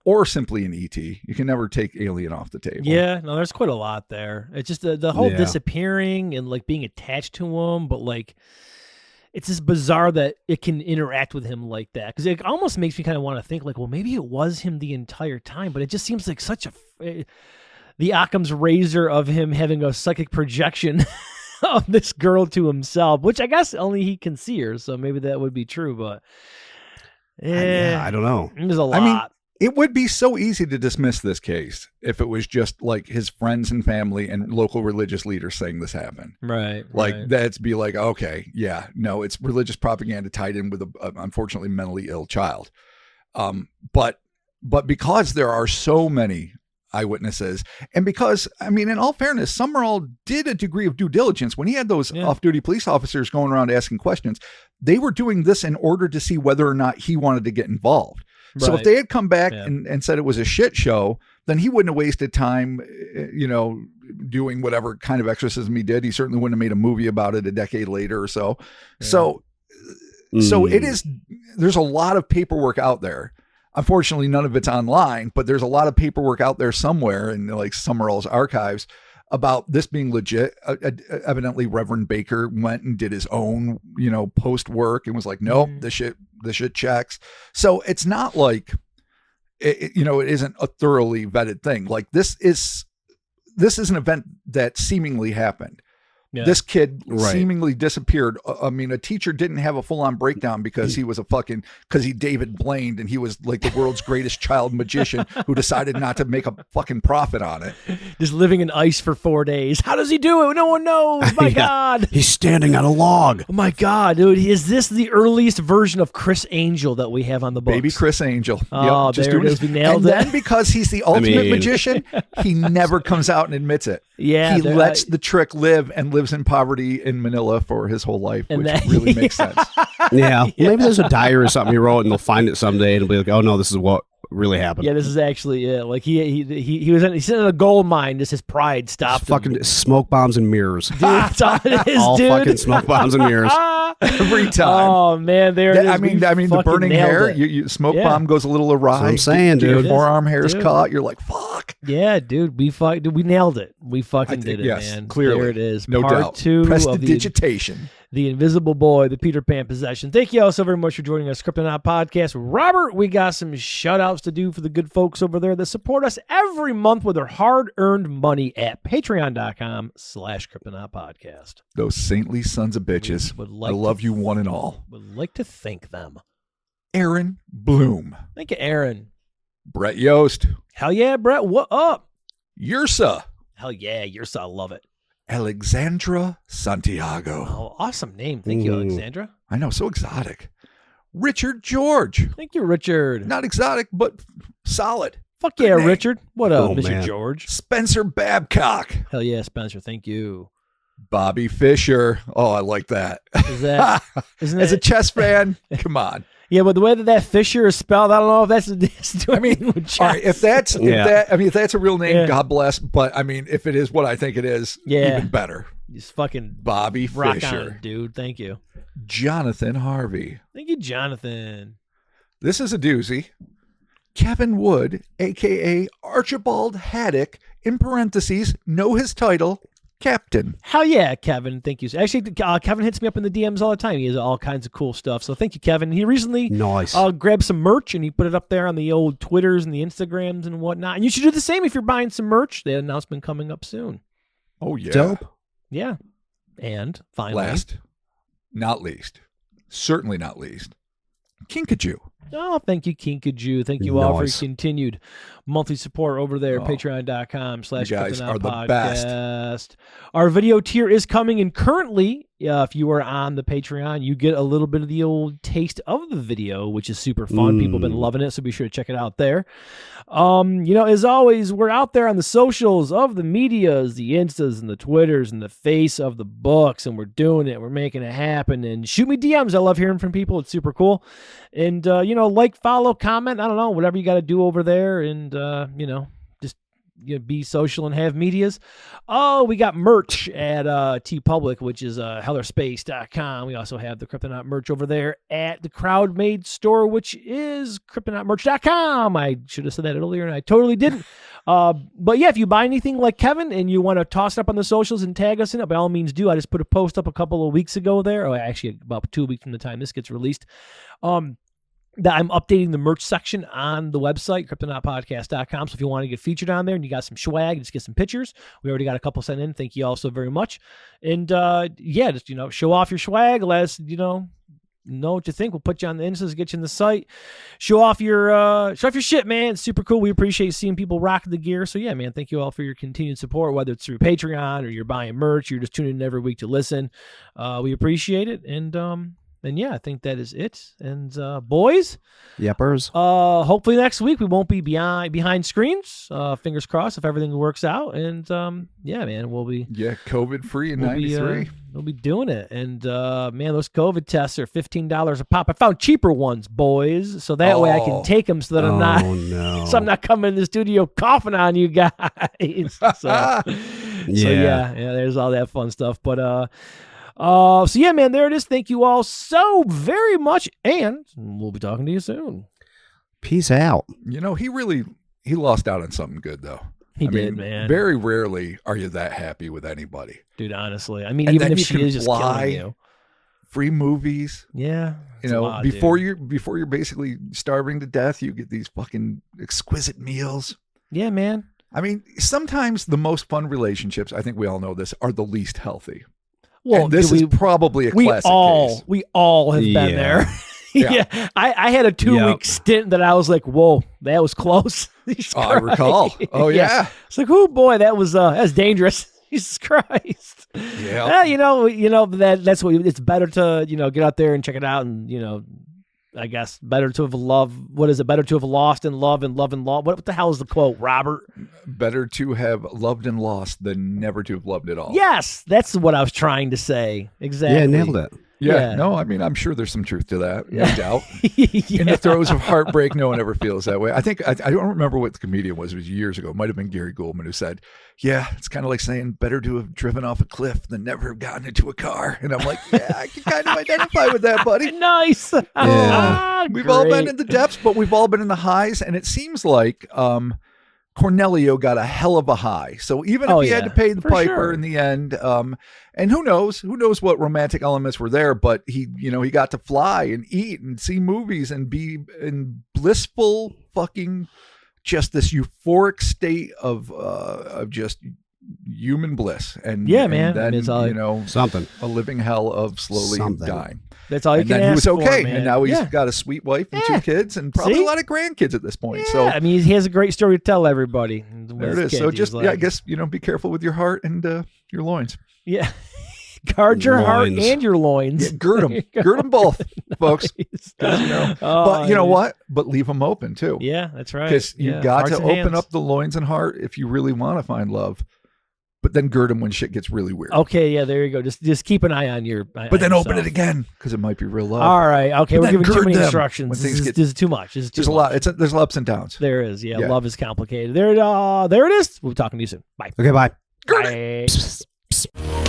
B: Or simply an ET. You can never take alien off the table.
A: Yeah, no, there's quite a lot there. It's just the whole disappearing and like being attached to him, but like it's just bizarre that it can interact with him like that. Because it almost makes me kind of want to think like, well, maybe it was him the entire time, but it just seems like such the Occam's razor of him having a psychic projection of this girl to himself, which I guess only he can see her, so maybe that would be true, but
C: I don't know.
A: There's a lot.
B: I mean, it would be so easy to dismiss this case if it was just like his friends and family and local religious leaders saying this happened.
A: Right.
B: That'd be like, okay, yeah, no, it's religious propaganda tied in with a unfortunately mentally ill child. But because there are so many eyewitnesses, and because, I mean, in all fairness, Summerall did a degree of due diligence when he had those off-duty police officers going around asking questions. They were doing this in order to see whether or not he wanted to get involved. Right. So if they had come back and said it was a shit show, then he wouldn't have wasted time, doing whatever kind of exorcism he did. He certainly wouldn't have made a movie about it a decade later or so. Yeah. So it is, there's a lot of paperwork out there. Unfortunately, none of it's online, but there's a lot of paperwork out there somewhere in like Summerall's archives about this being legit. Evidently, Reverend Baker went and did his own, post work and was like, nope, this shit checks. So it's not like, it isn't a thoroughly vetted thing. Like this is an event that seemingly happened. Yeah. This kid seemingly disappeared. I mean, a teacher didn't have a full-on breakdown because he was because he David Blaine and he was like the world's greatest child magician who decided not to make a fucking profit on it.
A: Just living in ice for 4 days. How does he do it? No one knows. My God.
C: He's standing on a log.
A: Oh my God, dude. Is this the earliest version of Chris Angel that we have on the books?
B: Baby Chris Angel.
A: Oh, yep, just there it is. We nailed
B: it.
A: And
B: then because he's the ultimate magician, he never comes out and admits it.
A: Yeah.
B: He lets the trick live and lives in poverty in Manila for his whole life, which really makes sense.
C: Yeah. Maybe there's a diary or something he wrote and they'll find it someday and it'll be like, oh no, this is what really happened.
A: Yeah, this is actually it. Like he's in a gold mine, just his pride stopped him.
C: Fucking smoke bombs and mirrors.
A: Dude, that's all it is,
C: all
A: dude.
C: Fucking smoke bombs and mirrors.
B: Every time.
A: Oh man, there it is.
B: I mean the burning hair, you smoke bomb goes a little awry.
C: That's what I'm saying, dude.
B: Your forearm hair's caught. You're like, fuck.
A: Yeah, dude, we nailed it. We fucking did it, man.
B: Clearly.
A: There it is.
B: No
A: Part
B: doubt.
A: 2
B: Prestidigitation.
A: The Invisible Boy, the Peter Pan Possession. Thank you all so very much for joining us, Cryptonaut Podcast. Robert, we got some shout-outs to do for the good folks over there that support us every month with their hard-earned money at patreon.com/Cryptonaut Podcast.
B: Those saintly sons of bitches. I love you one and all.
A: Would like to thank them.
B: Aaron Bloom.
A: Thank you, Aaron.
B: Brett Yost.
A: Hell yeah, Brett. What up?
B: Yursa.
A: Hell yeah, Yursa. I love it.
B: Alexandra Santiago.
A: Oh, awesome name. Thank you, Alexandra.
B: I know, so exotic. Richard George.
A: Thank you, Richard.
B: Not exotic, but solid.
A: Fuck yeah, Richard. What up, Mr.
C: Man.
A: George?
B: Spencer Babcock.
A: Hell yeah, Spencer. Thank you.
B: Bobby Fisher. Oh, I like that.
A: Isn't that
B: as a chess fan? Come on.
A: Yeah, but the way that Fisher is spelled, I don't know if that's doing anything with chess.
B: All right, if that's a real name, God bless. But I mean, if it is what I think it is, even better.
A: Just fucking
B: Bobby
A: rock
B: Fisher,
A: on it, dude. Thank you.
B: Jonathan Harvey.
A: Thank you, Jonathan.
B: This is a doozy. Kevin Wood, aka Archibald Haddock, in parentheses, know his title, Captain.
A: Hell yeah, Kevin. Thank you. Actually, Kevin hits me up in the DMs all the time. He has all kinds of cool stuff. So thank you, Kevin. He recently
C: Nice.
A: grabbed some merch and he put it up there on the old Twitters and the Instagrams and whatnot. And you should do the same if you're buying some merch. The announcement coming up soon.
B: Oh, yeah.
C: Dope.
A: Yeah. And finally.
B: Last, not least, certainly not least, Kinkajou.
A: Oh, thank you, Kinkajou. Thank you all for your
C: Nice.
A: continued monthly support over there at
B: Oh,
A: patreon.com/Cryptonaut
B: you guys are the
A: podcast.
B: best.
A: Our video tier is coming, and currently, if you are on the Patreon, you get a little bit of the old taste of the video, which is super fun. People have been loving it, so be sure to check it out there. As always, we're out there on the socials of the medias, the Instas and the Twitters and the face of the books, and we're doing it. We're making it happen. And shoot me DMs. I love hearing from people. It's super cool. And, like, follow, comment, I don't know, whatever you got to do over there. And, just be social and have medias. Oh, we got merch at TeePublic, which is hellerspace.com. We also have the Cryptonaut merch over there at the Crowd-Made store, which is cryptonautmerch.com. I should have said that earlier, and I totally didn't. But yeah, if you buy anything like Kevin and you want to toss it up on the socials and tag us in it, by all means do. I just put a post up a couple of weeks ago there. Oh, actually, about 2 weeks from the time this gets released. That I'm updating the merch section on the website, cryptonautpodcast.com. So if you want to get featured on there and you got some swag, just get some pictures. We already got a couple sent in. Thank you all so very much. And just, show off your swag. Let us, know what you think. We'll put you on the Instas, get you in the site. Show off your shit, man. It's super cool. We appreciate seeing people rock the gear. So yeah, man, thank you all for your continued support, whether it's through Patreon or you're buying merch, you're just tuning in every week to listen. We appreciate it. And yeah, I think that is it. And boys,
C: Yepers.
A: hopefully next week we won't be behind screens. Fingers crossed if everything works out. And yeah, man, we'll be
B: COVID free in '93.
A: We'll be doing it. And man, those COVID tests are $15 a pop. I found cheaper ones, boys, so that way I can take them so that I'm not
C: no.
A: so I'm not coming in the studio coughing on you guys. So yeah, there's all that fun stuff. But so yeah, man, there it is. Thank you all so very much, and we'll be talking to you soon.
C: Peace out.
B: He lost out on something good though.
A: He did, man.
B: Very rarely are you that happy with anybody,
A: dude. Honestly, I mean,
B: and
A: even
B: then
A: if
B: you
A: she is just
B: fly,
A: killing you,
B: free movies.
A: yeah, it's a lot,
B: before
A: dude.
B: you're basically starving to death, you get these fucking exquisite meals.
A: Yeah, man.
B: I mean, sometimes the most fun relationships, I think we all know this, are the least healthy.
A: Well,
B: and this is probably a classic case.
A: We all have been there.
B: Yeah.
A: I had a 2-week stint that I was like, whoa, that was close.
B: I recall. Oh yeah.
A: It's like, oh boy, that's dangerous. Jesus Christ.
B: Yeah.
A: That's what it's better to, get out there and check it out and, I guess better to have loved. What is it? Better to have lost in love and love and law. What the hell is the quote, Robert?
B: Better to have loved and lost than never to have loved at all.
A: Yes, that's what I was trying to say. Exactly.
C: Yeah, nailed it.
B: Yeah. No, I mean, I'm sure there's some truth to that. No doubt.
A: Yeah.
B: In the throes of heartbreak, no one ever feels that way. I think, I don't remember what the comedian was. It was years ago. It might have been Gary Goldman who said, yeah, it's kind of like saying better to have driven off a cliff than never have gotten into a car. And I'm like, yeah, I can kind of identify with that, buddy.
A: Nice.
C: Yeah.
B: We've all been in the depths, but we've all been in the highs. And it seems like Cornelio got a hell of a high. So even if he had to pay the piper in the end, and who knows what romantic elements were there, but he got to fly and eat and see movies and be in blissful fucking just this euphoric state of just human bliss. And
A: yeah,
B: and
A: man,
B: then,
A: it's all,
C: something.
B: a living hell of slowly dying.
A: That's all you
B: And
A: can
B: then
A: ask
B: he was okay,
A: for, man.
B: and now he's got a sweet wife and 2 kids, and probably a lot of grandkids at this point.
A: Yeah,
B: So
A: I mean, he has a great story to tell everybody.
B: there it is. So just I guess be careful with your heart and your loins.
A: Yeah, guard your heart
C: Loins.
A: and your loins.
B: Yeah, gird them both, folks.
A: Nice.
B: But you know what? But leave them open too.
A: Yeah, that's right.
B: Because you got
A: Hearts
B: to
A: and
B: open
A: hands.
B: up the loins and heart if you really want to find love. But then gird them when shit gets really weird.
A: Okay, yeah, there you go. Just keep an eye on your.
B: But then open it again because it might be real love.
A: All right. Okay,
B: But
A: we're
B: then
A: giving too
B: gird
A: many
B: them
A: instructions.
B: when
A: This
B: things
A: is,
B: get-
A: this is too much. This is too
B: There's a
A: much.
B: lot. There's ups and downs.
A: There is. Yeah,
B: Yeah.
A: love is complicated. There it is. We'll be talking to you soon. Bye.
C: Okay, bye.
B: Gird it.
A: Bye.